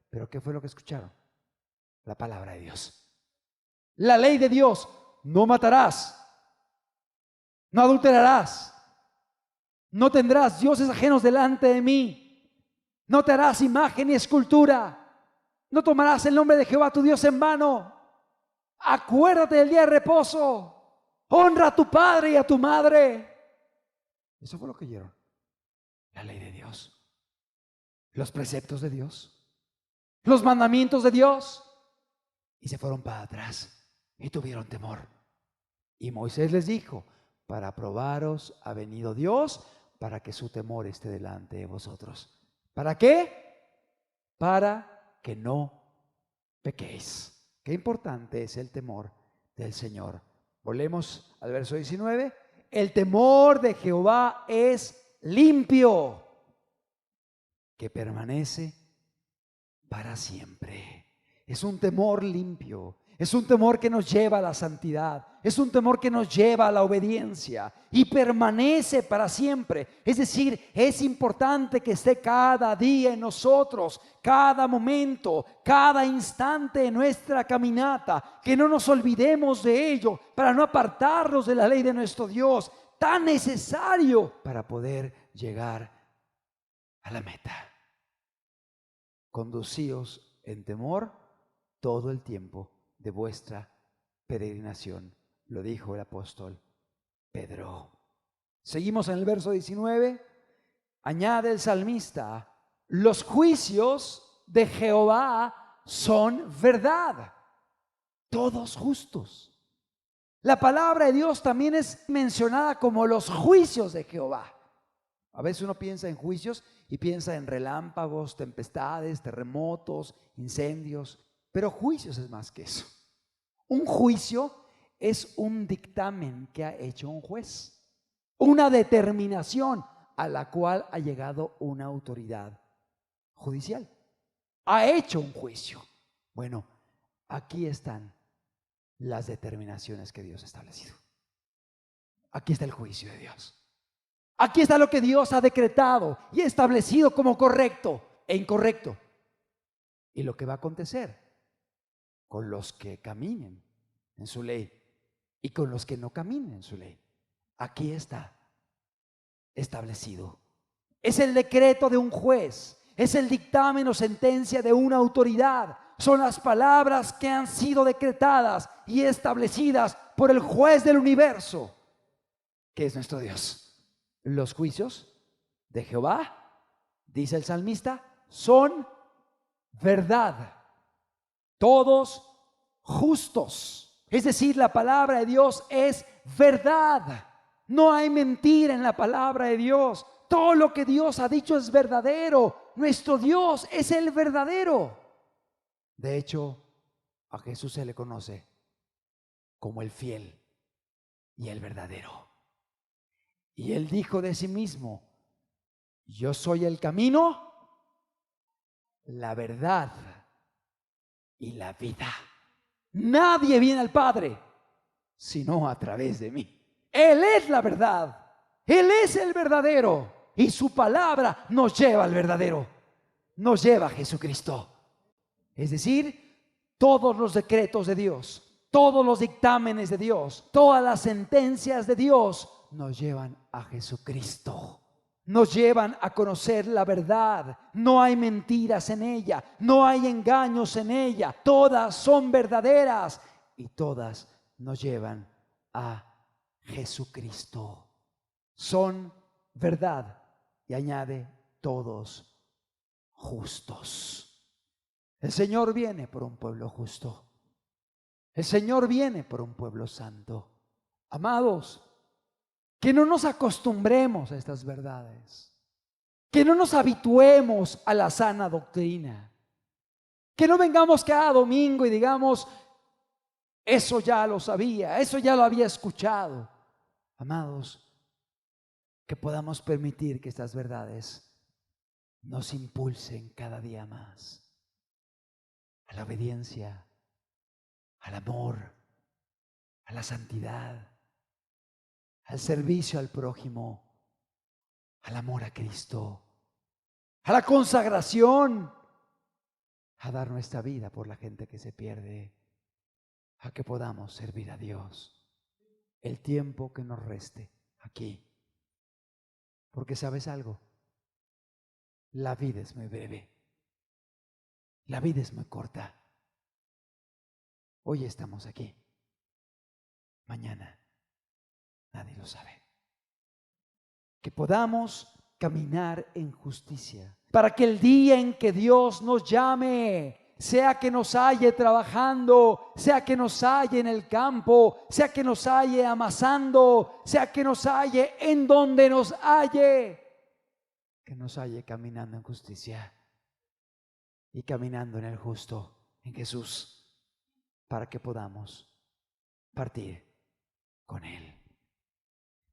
Pero ¿qué fue lo que escucharon? La palabra de Dios. La ley de Dios: no matarás, no adulterarás, no tendrás dioses ajenos delante de mí, no te harás imagen ni escultura, no tomarás el nombre de Jehová tu Dios en vano, acuérdate del día de reposo, honra a tu padre y a tu madre. Eso fue lo que oyeron. La ley de Dios, los preceptos de Dios, los mandamientos de Dios, y se fueron para atrás y tuvieron temor. Y Moisés les dijo: para probaros ha venido Dios, para que su temor esté delante de vosotros. ¿Para qué? Para que no pequéis. Qué importante es el temor del Señor. Volvemos al verso 19. El temor de Jehová es limpio, que permanece para siempre. Es un temor limpio, es un temor que nos lleva a la santidad, es un temor que nos lleva a la obediencia y permanece para siempre. Es decir, es importante que esté cada día en nosotros, cada momento, cada instante de nuestra caminata, que no nos olvidemos de ello para no apartarnos de la ley de nuestro Dios, tan necesario para poder llegar a la meta. Conducíos en temor todo el tiempo de vuestra peregrinación, lo dijo el apóstol Pedro. Seguimos en el verso 19. Añade el salmista: los juicios de Jehová son verdad, todos justos. La palabra de Dios también es mencionada como los juicios de Jehová. A veces uno piensa en juicios y piensa en relámpagos, tempestades, terremotos, incendios, pero juicios es más que eso. Un juicio es un dictamen que ha hecho un juez, una determinación a la cual ha llegado una autoridad judicial. Ha hecho un juicio. Bueno, aquí están las determinaciones que Dios ha establecido. Aquí está el juicio de Dios. Aquí está lo que Dios ha decretado y establecido como correcto e incorrecto. Y lo que va a acontecer con los que caminen en su ley y con los que no caminen en su ley. Aquí está establecido. Es el decreto de un juez, es el dictamen o sentencia de una autoridad. Son las palabras que han sido decretadas y establecidas por el juez del universo, que es nuestro Dios. Los juicios de Jehová, dice el salmista, son verdad, todos justos. Es decir, la palabra de Dios es verdad. No hay mentira en la palabra de Dios. Todo lo que Dios ha dicho es verdadero. Nuestro Dios es el verdadero. De hecho, a Jesús se le conoce como el fiel y el verdadero. Y él dijo de sí mismo: yo soy el camino, la verdad y la vida. Nadie viene al Padre sino a través de mí. Él es la verdad, Él es el verdadero, y su palabra nos lleva al verdadero, nos lleva a Jesucristo. Es decir, todos los decretos de Dios, todos los dictámenes de Dios, todas las sentencias de Dios nos llevan a Jesucristo. Nos llevan a conocer la verdad. No hay mentiras en ella, no hay engaños en ella. Todas son verdaderas y todas nos llevan a Jesucristo. Son verdad, y añade, todos justos. El Señor viene por un pueblo justo. El Señor viene por un pueblo santo. Amados, que no nos acostumbremos a estas verdades, que no nos habituemos a la sana doctrina, que no vengamos cada domingo y digamos: eso ya lo sabía, eso ya lo había escuchado. Amados, que podamos permitir que estas verdades nos impulsen cada día más a la obediencia, al amor, a la santidad, al servicio al prójimo, al amor a Cristo, a la consagración, a dar nuestra vida por la gente que se pierde, a que podamos servir a Dios el tiempo que nos reste aquí. Porque ¿sabes algo? La vida es muy breve, la vida es muy corta. Hoy estamos aquí, mañana nadie lo sabe. Que podamos caminar en justicia, para que el día en que Dios nos llame, sea que nos halle trabajando, sea que nos halle en el campo, sea que nos halle amasando, sea que nos halle en donde nos halle, que nos halle caminando en justicia y caminando en el justo, en Jesús, para que podamos partir con Él.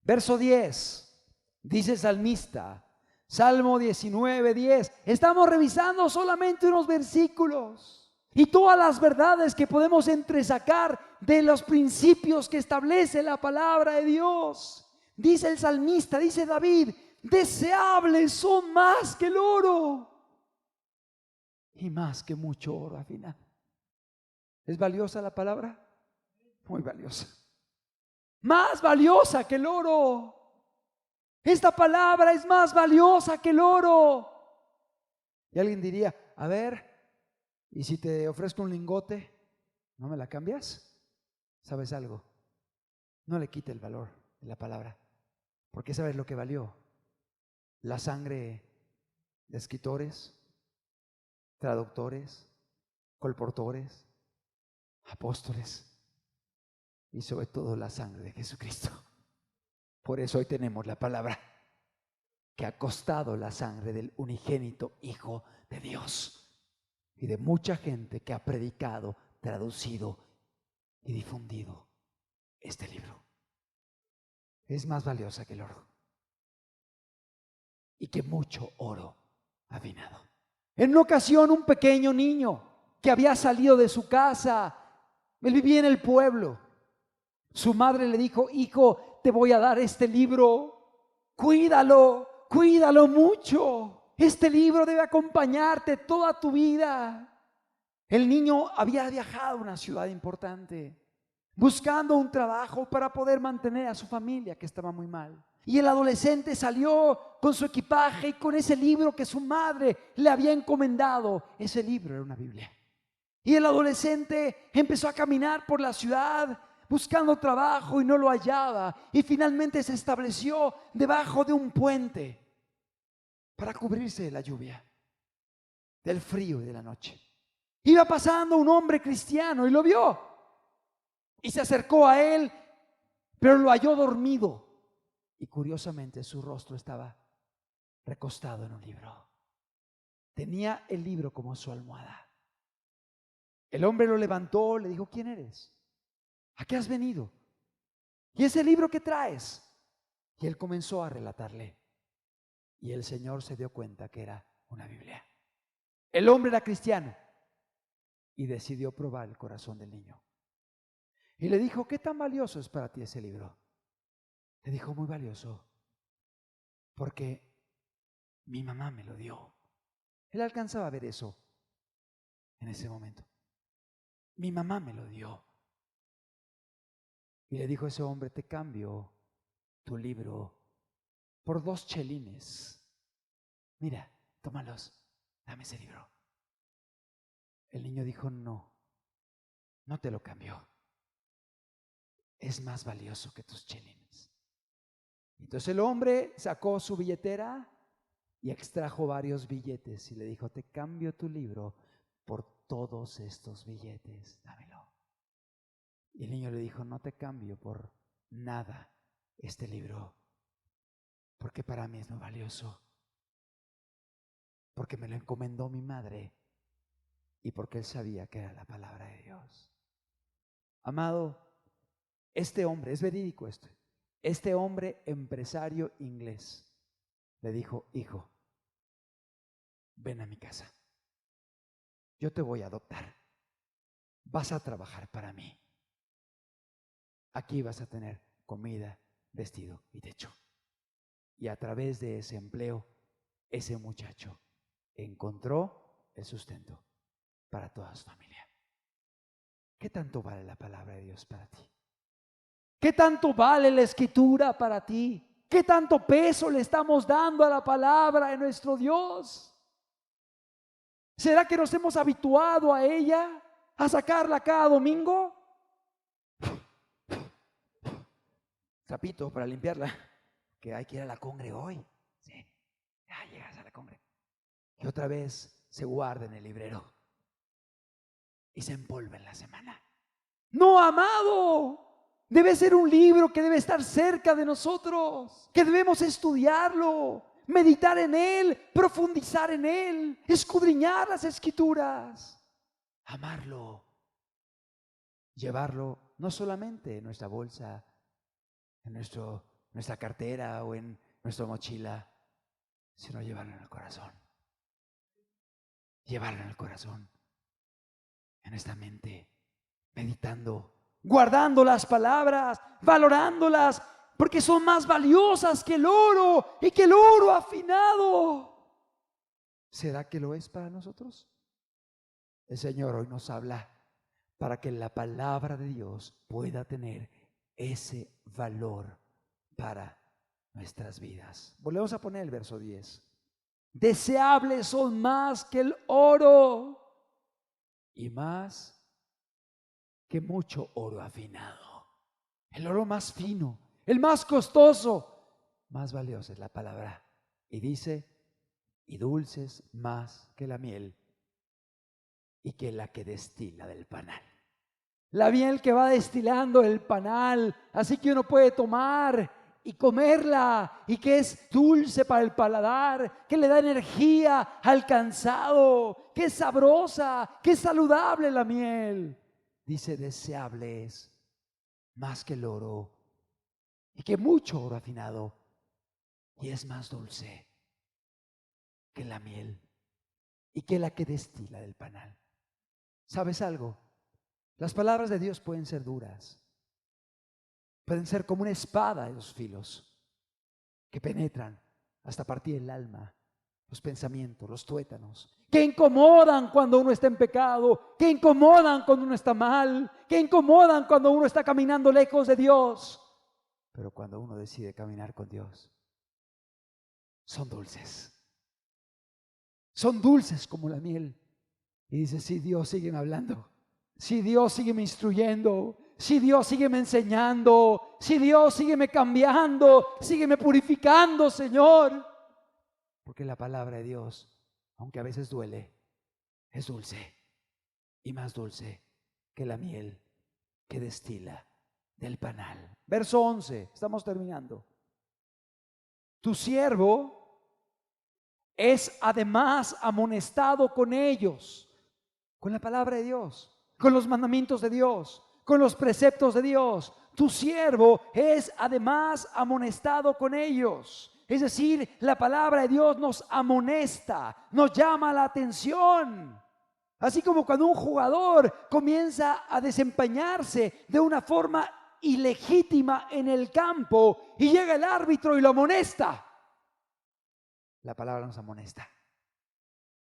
Verso 10, dice el salmista, Salmo 19:10. Estamos revisando solamente unos versículos y todas las verdades que podemos entresacar de los principios que establece la palabra de Dios. Dice el salmista, dice David: deseables son más que el oro y más que mucho oro afinado. ¿Es valiosa la palabra? Muy valiosa. Más valiosa que el oro. Esta palabra es más valiosa que el oro. Y alguien diría: a ver, ¿y si te ofrezco un lingote, no me la cambias? ¿Sabes algo? No le quite el valor de la palabra, porque ¿sabes lo que valió? La sangre de escritores, traductores, colportores, apóstoles y sobre todo la sangre de Jesucristo. Por eso hoy tenemos la palabra que ha costado la sangre del unigénito Hijo de Dios y de mucha gente que ha predicado, traducido y difundido este libro. Es más valiosa que el oro y que mucho oro afinado. En una ocasión, un pequeño niño que había salido de su casa, él vivía en el pueblo, su madre le dijo: hijo, te voy a dar este libro, cuídalo, cuídalo mucho. Este libro debe acompañarte toda tu vida. El niño había viajado a una ciudad importante, buscando un trabajo para poder mantener a su familia que estaba muy mal. Y el adolescente salió con su equipaje y con ese libro que su madre le había encomendado. Ese libro era una Biblia. Y el adolescente empezó a caminar por la ciudad buscando trabajo y no lo hallaba. Y finalmente se estableció debajo de un puente para cubrirse de la lluvia, del frío y de la noche. Iba pasando un hombre cristiano y lo vio. Y se acercó a él, pero lo halló dormido. Y curiosamente su rostro estaba recostado en un libro. Tenía el libro como su almohada. El hombre lo levantó, le dijo: ¿quién eres? ¿A qué has venido? ¿Y ese libro que traes? Y él comenzó a relatarle. Y el Señor se dio cuenta que era una Biblia. El hombre era cristiano y decidió probar el corazón del niño. Y le dijo: ¿qué tan valioso es para ti ese libro? Le dijo: muy valioso, porque mi mamá me lo dio. Él alcanzaba a ver eso en ese momento. Mi mamá me lo dio. Y le dijo ese hombre: te cambio tu libro por 2 chelines. Mira, tómalos, dame ese libro. El niño dijo: no, no te lo cambio. Es más valioso que tus chelines. Entonces el hombre sacó su billetera y extrajo varios billetes y le dijo: te cambio tu libro por todos estos billetes, dámelo. Y el niño le dijo: no te cambio por nada este libro, porque para mí es muy valioso, porque me lo encomendó mi madre y porque él sabía que era la palabra de Dios. Amado, este hombre, es verídico esto, este hombre empresario inglés le dijo: hijo, ven a mi casa, yo te voy a adoptar, vas a trabajar para mí, aquí vas a tener comida, vestido y techo. Y a través de ese empleo, ese muchacho encontró el sustento para toda su familia. ¿Qué tanto vale la palabra de Dios para ti? ¿Qué tanto vale la Escritura para ti? ¿Qué tanto peso le estamos dando a la palabra de nuestro Dios? ¿Será que nos hemos habituado a ella, a sacarla cada domingo? Trapito para limpiarla, que hay que ir a la congre hoy. Sí, ya llegas a la congre. Y otra vez se guarda en el librero y se empolva en la semana. No, amado. Debe ser un libro que debe estar cerca de nosotros, que debemos estudiarlo, meditar en él, profundizar en él, escudriñar las Escrituras, amarlo, llevarlo no solamente en nuestra bolsa, en nuestra cartera o en nuestra mochila, sino llevarlo en el corazón. Llevarlo en el corazón, en esta mente, meditando, guardando las palabras, valorándolas, porque son más valiosas que el oro y que el oro afinado. ¿Será que lo es para nosotros? El Señor hoy nos habla para que la palabra de Dios pueda tener ese valor para nuestras vidas. Volvemos a poner el verso 10. Deseables son más que el oro y más que mucho oro afinado. El oro más fino, el más costoso, más valioso es la palabra. Y dice: y dulces más que la miel y que la que destila del panal. La miel que va destilando el panal, así que uno puede tomar y comerla, y que es dulce para el paladar, que le da energía al cansado, que es sabrosa, que es saludable la miel. Dice: deseable es más que el oro y que mucho oro afinado, y es más dulce que la miel y que la que destila del panal. ¿Sabes algo? Las palabras de Dios pueden ser duras, pueden ser como una espada de 2 filos que penetran hasta partir el alma, los pensamientos, los tuétanos, que incomodan cuando uno está en pecado, que incomodan cuando uno está mal, que incomodan cuando uno está caminando lejos de Dios. Pero cuando uno decide caminar con Dios, son dulces. Son dulces como la miel. Y dice: sí, Dios, sigue hablando. Sí, Dios, sigue instruyendo. si Dios sigue me enseñando, si Dios sigue me cambiando, sigue me purificando, Señor. Porque la palabra de Dios, aunque a veces duele, es dulce y más dulce que la miel que destila del panal. Verso 11, estamos terminando. Tu siervo es además amonestado con ellos, con la palabra de Dios, con los mandamientos de Dios, con los preceptos de Dios. Tu siervo es además amonestado con ellos. Es decir, la palabra de Dios nos amonesta, nos llama la atención. Así como cuando un jugador comienza a desempeñarse de una forma ilegítima en el campo y llega el árbitro y lo amonesta. La palabra nos amonesta,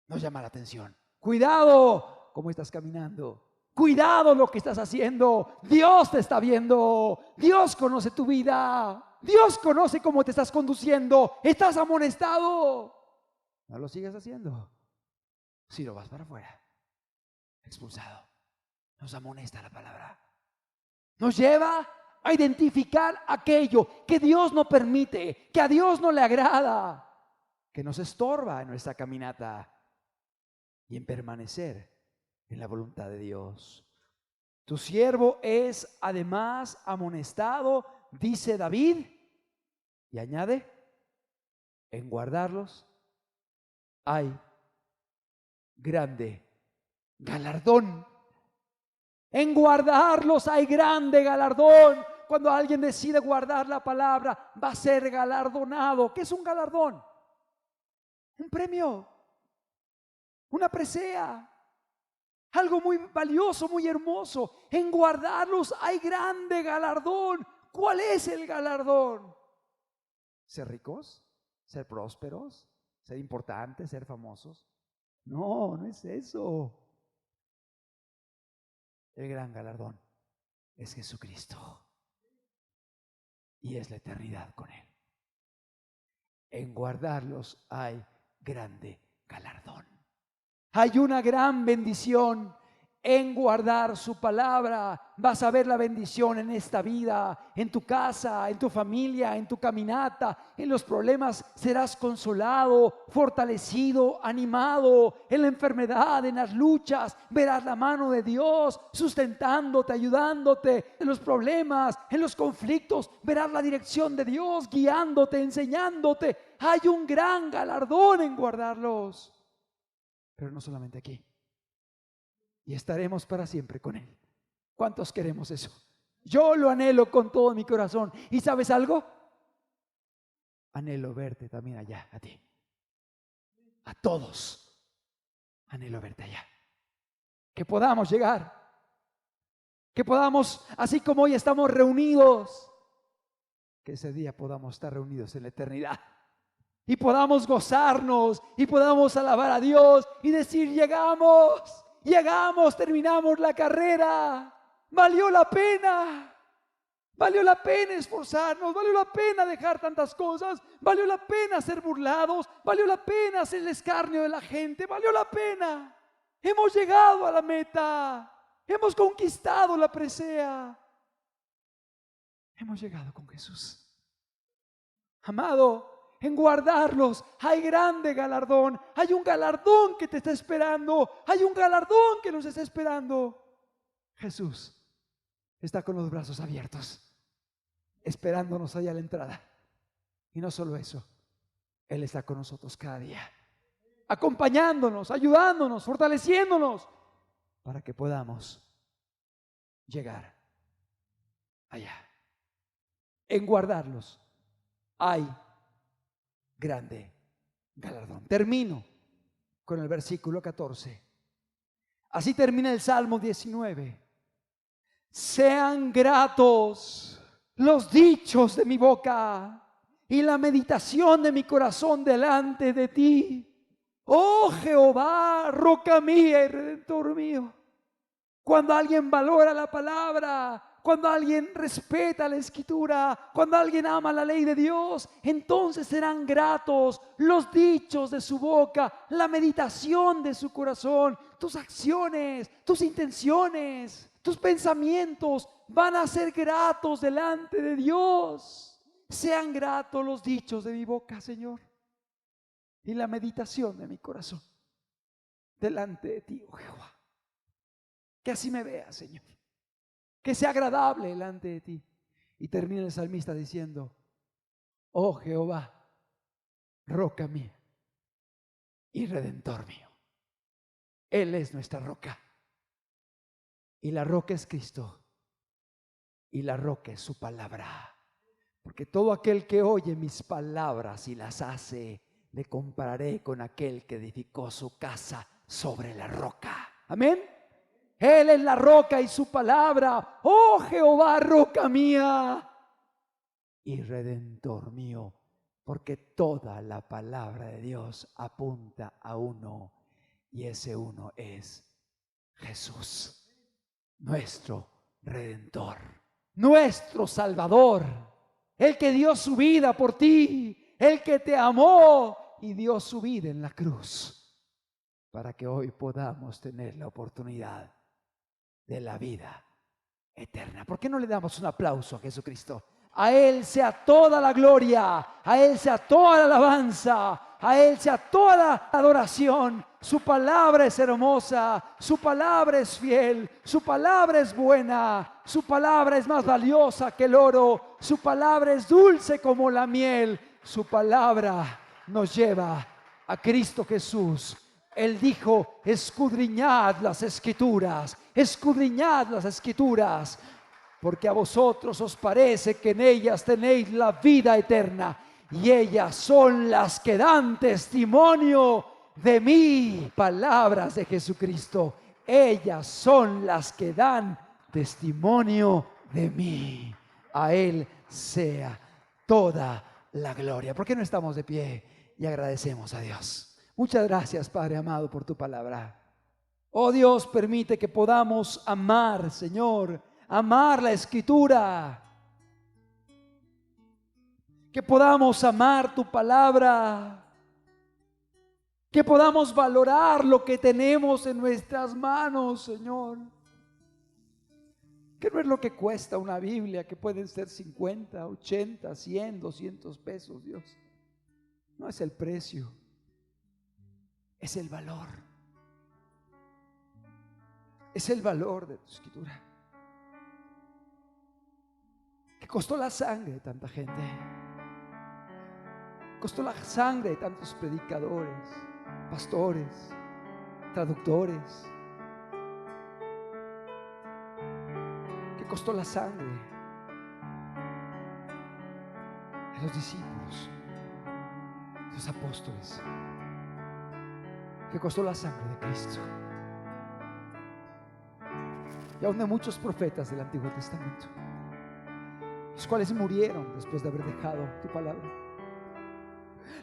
nos llama la atención. Cuidado cómo estás caminando. Cuidado lo que estás haciendo. Dios te está viendo. Dios conoce tu vida. Dios conoce cómo te estás conduciendo. Estás amonestado. No lo sigues haciendo. Si lo vas para afuera, expulsado. Nos amonesta la palabra. Nos lleva a identificar aquello que Dios no permite, que a Dios no le agrada, que nos estorba en nuestra caminata y en permanecer en la voluntad de Dios. Tu siervo es además amonestado, dice David, y añade, en guardarlos hay grande galardón. En guardarlos hay grande galardón. Cuando alguien decide guardar la palabra, va a ser galardonado. ¿Qué es un galardón? Un premio, una presea, algo muy valioso, muy hermoso. En guardarlos hay grande galardón. ¿Cuál es el galardón? ¿Ser ricos? ¿Ser prósperos? ¿Ser importantes? ¿Ser famosos? No, no es eso. El gran galardón es Jesucristo y es la eternidad con Él. En guardarlos hay grande galardón. Hay una gran bendición en guardar su palabra. Vas a ver la bendición en esta vida, en tu casa, en tu familia, en tu caminata. En los problemas serás consolado, fortalecido, animado. En la enfermedad, en las luchas, verás la mano de Dios sustentándote, ayudándote. En los problemas, en los conflictos, verás la dirección de Dios guiándote, enseñándote. Hay un gran galardón en guardarlos. Pero no solamente aquí. Y estaremos para siempre con Él. ¿Cuántos queremos eso? Yo lo anhelo con todo mi corazón. ¿Y sabes algo? Anhelo verte también allá, a ti. A todos. Anhelo verte allá. Que podamos llegar. Que podamos, así como hoy estamos reunidos, que ese día podamos estar reunidos en la eternidad. Y podamos gozarnos y podamos alabar a Dios y decir, llegamos. Llegamos, terminamos la carrera. Valió la pena. Valió la pena esforzarnos. Valió la pena dejar tantas cosas. Valió la pena ser burlados. Valió la pena ser el escarnio de la gente. Valió la pena. Hemos llegado a la meta. Hemos conquistado la presea. Hemos llegado con Jesús. Amado, en guardarlos hay grande galardón. Hay un galardón que te está esperando. Hay un galardón que nos está esperando. Jesús está con los brazos abiertos, esperándonos allá a la entrada. Y no solo eso, Él está con nosotros cada día, acompañándonos, ayudándonos, fortaleciéndonos, para que podamos llegar allá. En guardarlos hay grande galardón. Termino con el versículo 14. Así termina el Salmo 19. Sean gratos los dichos de mi boca y la meditación de mi corazón delante de ti. Oh Jehová, roca mía y redentor mío. Cuando alguien valora la palabra, cuando alguien respeta la Escritura, cuando alguien ama la ley de Dios, entonces serán gratos los dichos de su boca, la meditación de su corazón, tus acciones, tus intenciones, Tus pensamientos van a ser gratos delante de Dios. Sean gratos los dichos de mi boca, Señor, y la meditación de mi corazón delante de ti, oh Jehová. Que así me veas, Señor. Que sea agradable delante de ti. Y termina el salmista diciendo: oh Jehová, roca mía y redentor mío. Él es nuestra roca. Y la roca es Cristo. Y la roca es su palabra. Porque todo aquel que oye mis palabras y las hace, le compararé con aquel que edificó su casa sobre la roca. Amén. Él es la roca y su palabra. Oh Jehová, roca mía y redentor mío. Porque toda la palabra de Dios apunta a uno. Y ese uno es Jesús, nuestro Redentor, nuestro Salvador, el que dio su vida por ti, el que te amó y dio su vida en la cruz, para que hoy podamos tener la oportunidad de la vida eterna. ¿Por qué no le damos un aplauso a Jesucristo? A Él sea toda la gloria, a Él sea toda la alabanza, a Él sea toda la adoración. Su palabra es hermosa, su palabra es fiel, su palabra es buena, su palabra es más valiosa que el oro, su palabra es dulce como la miel, su palabra nos lleva a Cristo Jesús. Él dijo: escudriñad las Escrituras, escudriñad las Escrituras, porque a vosotros os parece que en ellas tenéis la vida eterna, y ellas son las que dan testimonio de mí. Palabras de Jesucristo, ellas son las que dan testimonio de mí. A Él sea toda la gloria. ¿Por qué no estamos de pie y agradecemos a Dios? Muchas gracias, Padre amado, por tu palabra. Oh Dios, permite que podamos amar, Señor, amar la Escritura, que podamos amar tu palabra, que podamos valorar lo que tenemos en nuestras manos, Señor, que no es lo que cuesta una Biblia, que pueden ser 50, 80, 100, 200 pesos, Dios. No es el precio, es el valor. Es el valor de tu Escritura, que costó la sangre de tanta gente, costó la sangre de tantos predicadores, pastores, traductores, que costó la sangre de los discípulos, de los apóstoles, que costó la sangre de Cristo, y aún de muchos profetas del Antiguo Testamento, los cuales murieron después de haber dejado tu palabra,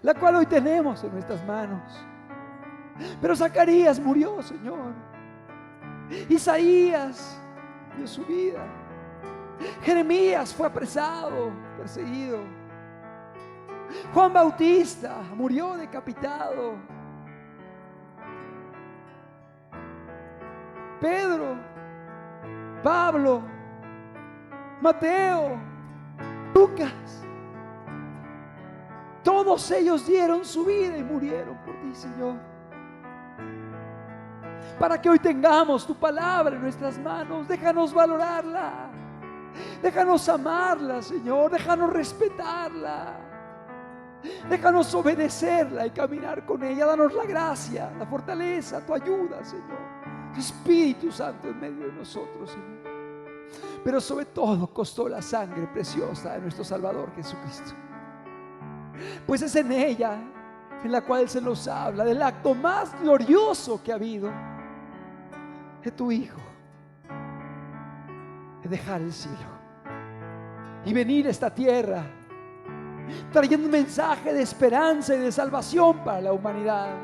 la cual hoy tenemos en nuestras manos. Pero Zacarías murió, Señor. Isaías dio su vida. Jeremías fue apresado, perseguido. Juan Bautista murió decapitado. Pedro, Pablo, Mateo, Lucas, todos ellos dieron su vida y murieron por ti, Señor, para que hoy tengamos tu palabra en nuestras manos. Déjanos valorarla, déjanos amarla, Señor, déjanos respetarla, déjanos obedecerla y caminar con ella. Danos la gracia, la fortaleza, tu ayuda, Señor, tu Espíritu Santo en medio de nosotros, Señor. Pero sobre todo costó la sangre preciosa de nuestro Salvador Jesucristo, pues es en ella en la cual se nos habla del acto más glorioso que ha habido, de tu Hijo, de dejar el cielo y venir a esta tierra trayendo un mensaje de esperanza y de salvación para la humanidad.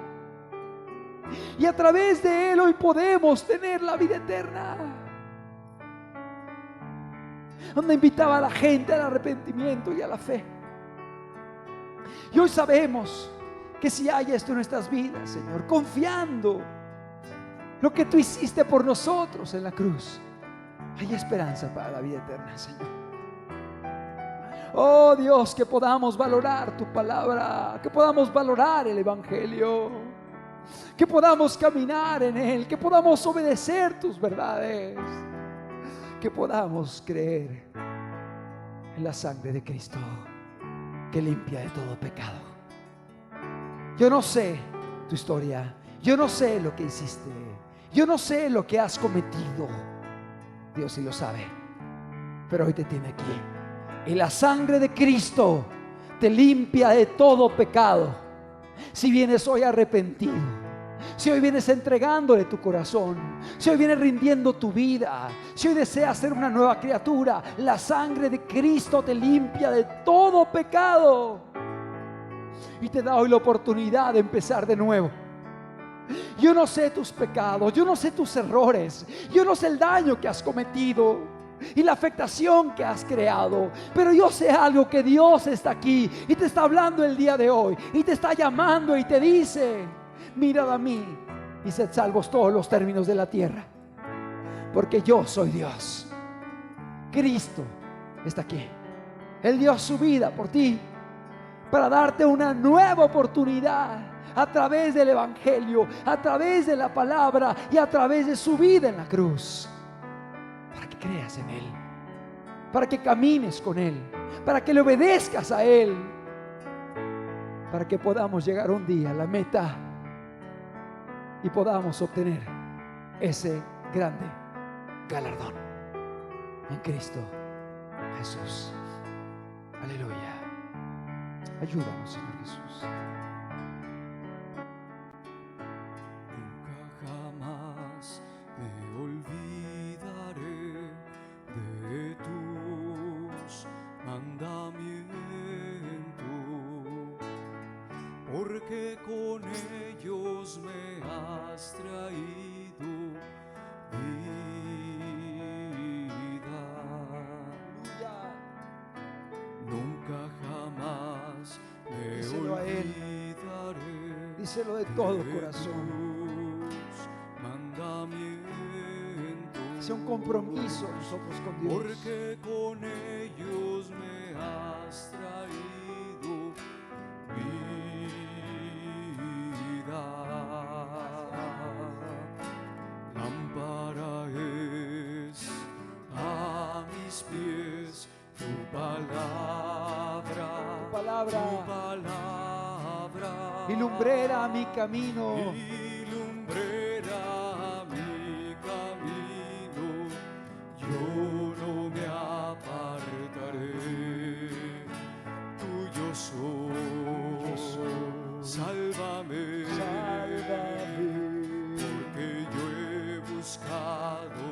Y a través de Él hoy podemos tener la vida eterna, donde invitaba a la gente al arrepentimiento y a la fe. Y hoy sabemos que si hay esto en nuestras vidas, Señor, confiando lo que tú hiciste por nosotros en la cruz, Hay esperanza para la vida eterna, Señor. Oh Dios, que podamos valorar tu palabra, que podamos valorar el Evangelio, que podamos caminar en él, que podamos obedecer tus verdades, que podamos creer en la sangre de Cristo que limpia de todo pecado. Yo no sé tu historia, yo no sé lo que hiciste, yo no sé lo que has cometido. Dios sí lo sabe, pero hoy te tiene aquí. Y la sangre de Cristo te limpia de todo pecado. Si vienes hoy arrepentido, si hoy vienes entregándole tu corazón, si hoy vienes rindiendo tu vida, si hoy deseas ser una nueva criatura, la sangre de Cristo te limpia de todo pecado y te da hoy la oportunidad de empezar de nuevo. Yo no sé tus pecados, yo no sé tus errores, yo no sé el daño que has cometido y la afectación que has creado, pero yo sé algo, que Dios está aquí y te está hablando el día de hoy y te está llamando y te dice: mirad a mí y sed salvos todos los términos de la tierra, porque yo soy Dios. Cristo está aquí. Él dio su vida por ti para darte una nueva oportunidad a través del Evangelio, a través de la palabra y a través de su vida en la cruz, para que creas en Él, para que camines con Él, para que le obedezcas a Él, para que podamos llegar un día a la meta y podamos obtener ese grande galardón en Cristo Jesús. Aleluya. Ayúdanos, Señor Jesús. Nunca jamás me olvidaré de tus mandamientos, porque con ellos me has traído vida. Nunca jamás me Díselo a Él. olvidaré. Díselo de todo corazón. Tus mandamientos, Sea un compromiso nosotros con Dios. porque con ellos me has traído vida. Lámpara es a mis pies tu palabra, Tu palabra. tu palabra, Y lumbrera a mi camino. y lumbrera mi camino. Yo no me apartaré, tuyo soy. Sálvame, porque yo he buscado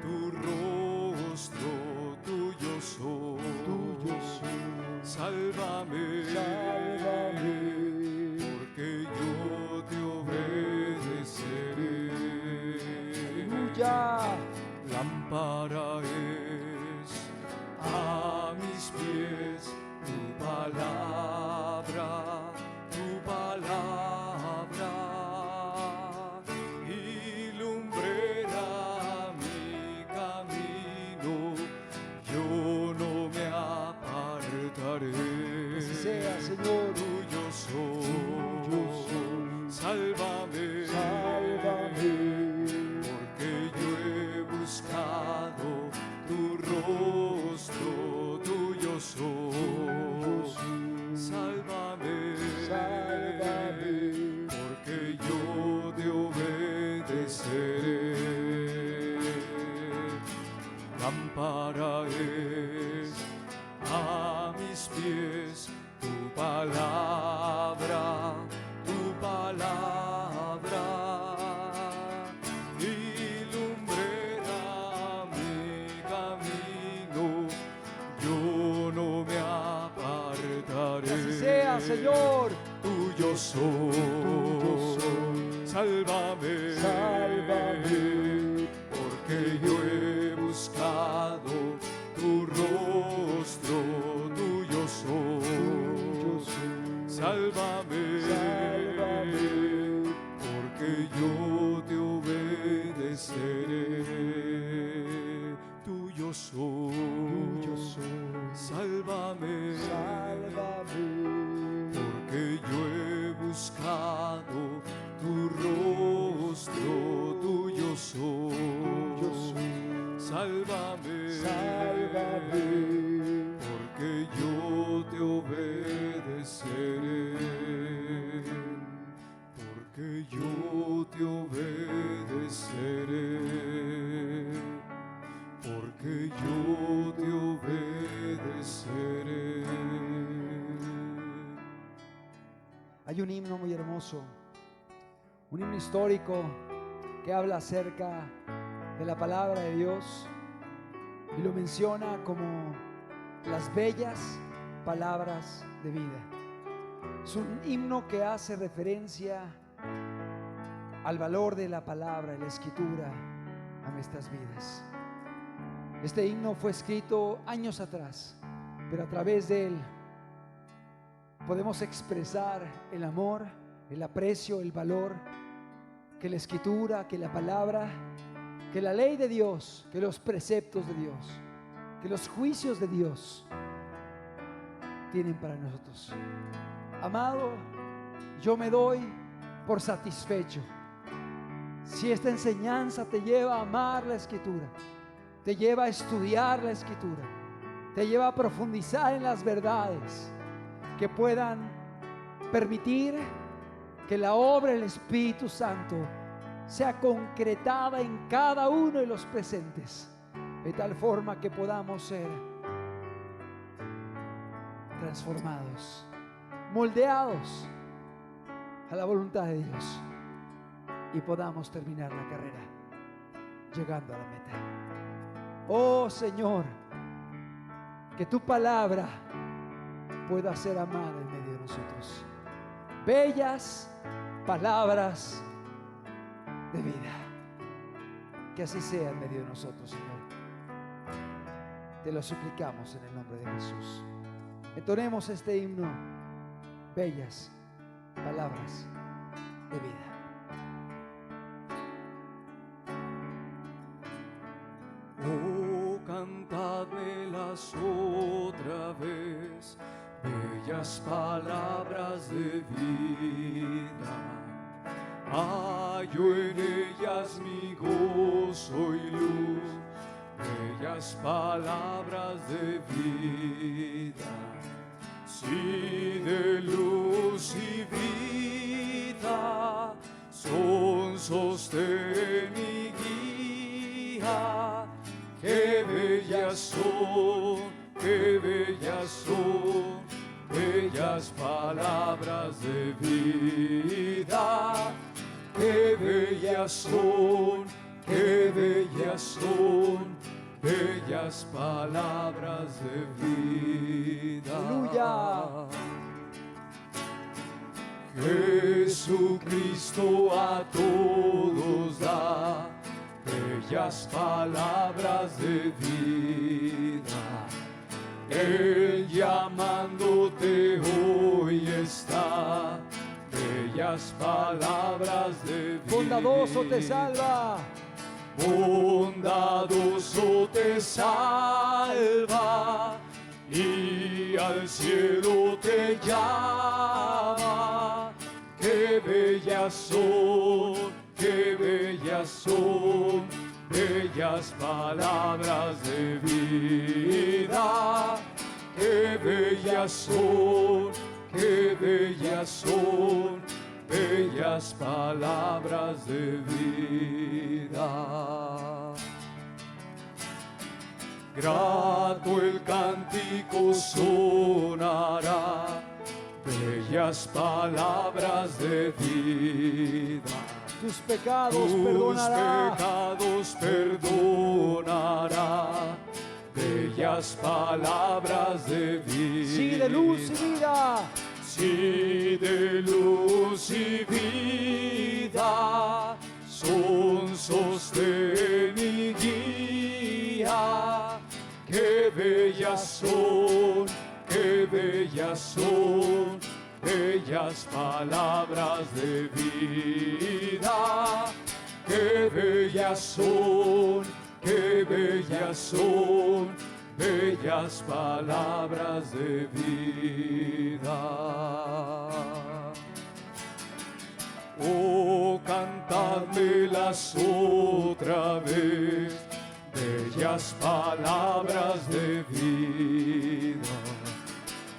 tu rostro, tuyo soy. Sálvame, porque yo te obedeceré. Aleluya. Lámpara es a mis pies tu palabra, y lumbrera mi camino. Yo no me apartaré. Así sea, Señor. Tuyo soy. Sálvame, porque yo he buscado tu rostro, tuyo soy. Sálvame, porque yo te obedeceré. Lámpara es a mis pies tu palabra, y lumbrera mi camino. Yo no me apartaré. Así sea, Señor. Tuyo soy. Sálvame, porque yo he buscado tu rostro, tuyo soy. Sálvame, porque yo te obedeceré. soy. tuyo soy. Sálvame, Sálvame, porque yo he buscado tu rostro, tuyo soy. tuyo soy. Sálvame, Sálvame, porque yo te obedeceré, porque yo te obedeceré, porque yo te obedeceré. Hay un himno muy hermoso, un himno histórico que habla acerca de la palabra de Dios y lo menciona como las bellas palabras de vida. Es un himno que hace referencia al valor de la palabra, de la escritura a nuestras vidas. Este himno fue escrito años atrás, pero a través de él podemos expresar el amor, el aprecio, el valor que la escritura, que la palabra, que la ley de Dios, que los preceptos de Dios, que los juicios de Dios tienen para nosotros. Amado, yo me doy por satisfecho. Si esta enseñanza te lleva a amar la escritura, te lleva a estudiar la escritura, te lleva a profundizar en las verdades que puedan permitir que la obra del Espíritu Santo sea concretada en cada uno de los presentes, de tal forma que podamos ser transformados, moldeados a la voluntad de Dios y podamos terminar la carrera llegando a la meta. Oh Señor, que tu palabra pueda ser amada en medio de nosotros. Bellas palabras de vida. Que así sea en medio de nosotros, Señor. Te lo suplicamos en el nombre de Jesús. Entonemos este himno. Bellas palabras de vida. Oh, cantadmelas otra vez, bellas palabras de vida. Hallo en ellas mi gozo y luz, bellas palabras de vida. Sí, de luz y vida, son sostén y guía. Qué bellas son, qué bellas son, bellas palabras de vida. Qué bellas son, qué bellas son, bellas palabras de vida. Aleluya. Jesucristo a todos da bellas palabras de vida. Él llamándote hoy está, bellas palabras de vida. Bondadoso te salva. Bondadoso te salva y al cielo te llama. Qué bellas son, qué bellas son, bellas palabras de vida. Qué bellas son, qué bellas son, bellas palabras de vida. Grato el cántico sonará, bellas palabras de vida. Tus pecados Tus perdonará. pecados perdonará, bellas palabras de vida. Sí, de luz y vida. Sí, de luz y vida, son sostén y guía. Qué bellas son, qué bellas son, bellas palabras de vida. Qué bellas son, qué bellas son, bellas palabras de vida. Oh, cantadmelas otra vez, bellas palabras de vida.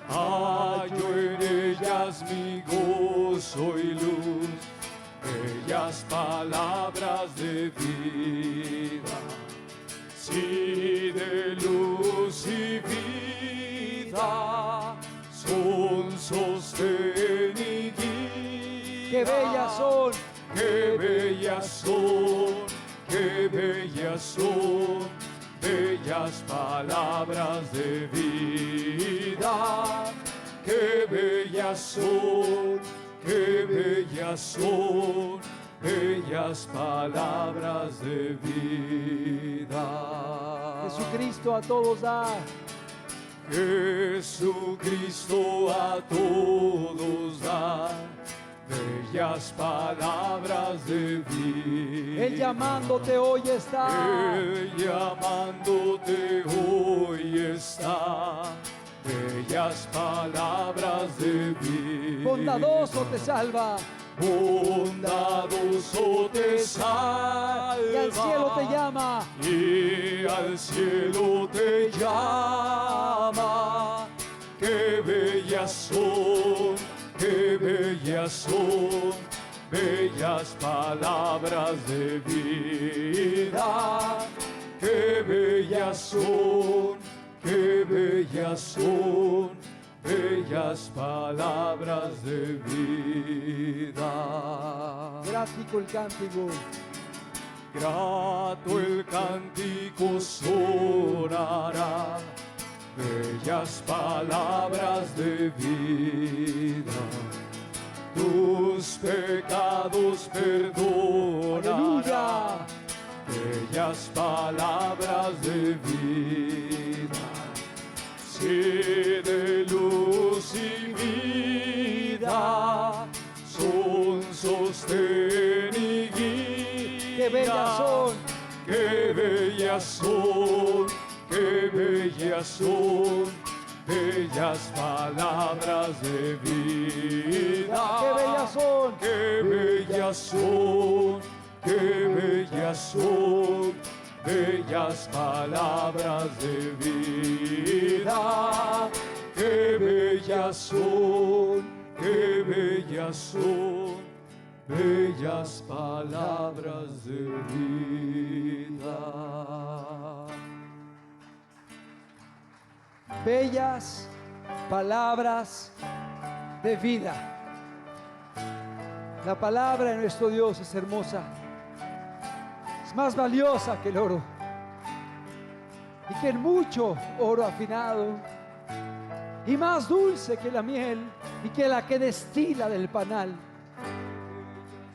Hallo en ellas mi gozo y luz, bellas palabras de vida. Sí, de luz y vida son sostén y guía. ¡Qué bellas son! ¡Qué bellas son! ¡Qué bellas son! Bellas palabras de vida. ¡Qué bellas son! ¡Qué bellas son! Bellas palabras de vida. Jesucristo a todos da. Jesucristo a todos da bellas palabras de vida. Él llamándote hoy está. Él llamándote hoy está. Bellas palabras de vida. Bondadoso te salva. Bondadoso te salva. Y al cielo te llama. Y al cielo te llama. Qué bellas son, qué bellas son, bellas palabras de vida. Qué bellas son, qué bellas son, bellas palabras de vida. Gráfico el cántico. Grato el cántico sonará, bellas palabras de vida. Tus pecados perdonará, bellas palabras de vida. Sí, de luz y vida son sostén y guía. ¡Qué bellas son! ¡Qué bellas son! ¡Qué bellas son! Bellas palabras de vida. ¡Qué bellas son! ¡Qué bellas son! ¡Qué bellas son! Bellas palabras de vida. ¡Qué bellas son! ¡Qué bellas son! Bellas palabras de vida. Bellas palabras de vida. La palabra de nuestro Dios es hermosa. Es más valiosa que el oro. Y que el mucho oro afinado. Y más dulce que la miel. Y que la que destila del panal.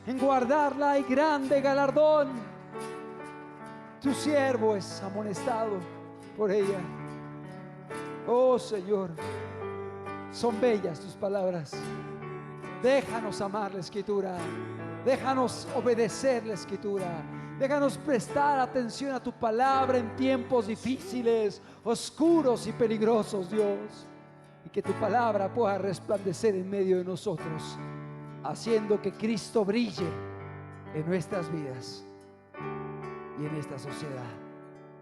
En guardarla hay grande galardón. Tu siervo es amonestado por ella. Oh Señor, son bellas tus palabras. Déjanos amar la Escritura. Déjanos obedecer la Escritura. Déjanos prestar atención a tu palabra en tiempos difíciles, oscuros y peligrosos, Dios. Y que tu palabra pueda resplandecer en medio de nosotros, haciendo que Cristo brille en nuestras vidas y en esta sociedad.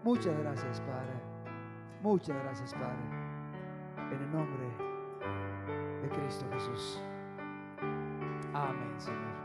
Muchas gracias, Padre. Muchas gracias, Padre. En el nombre de Cristo Jesús. Amén, Señor.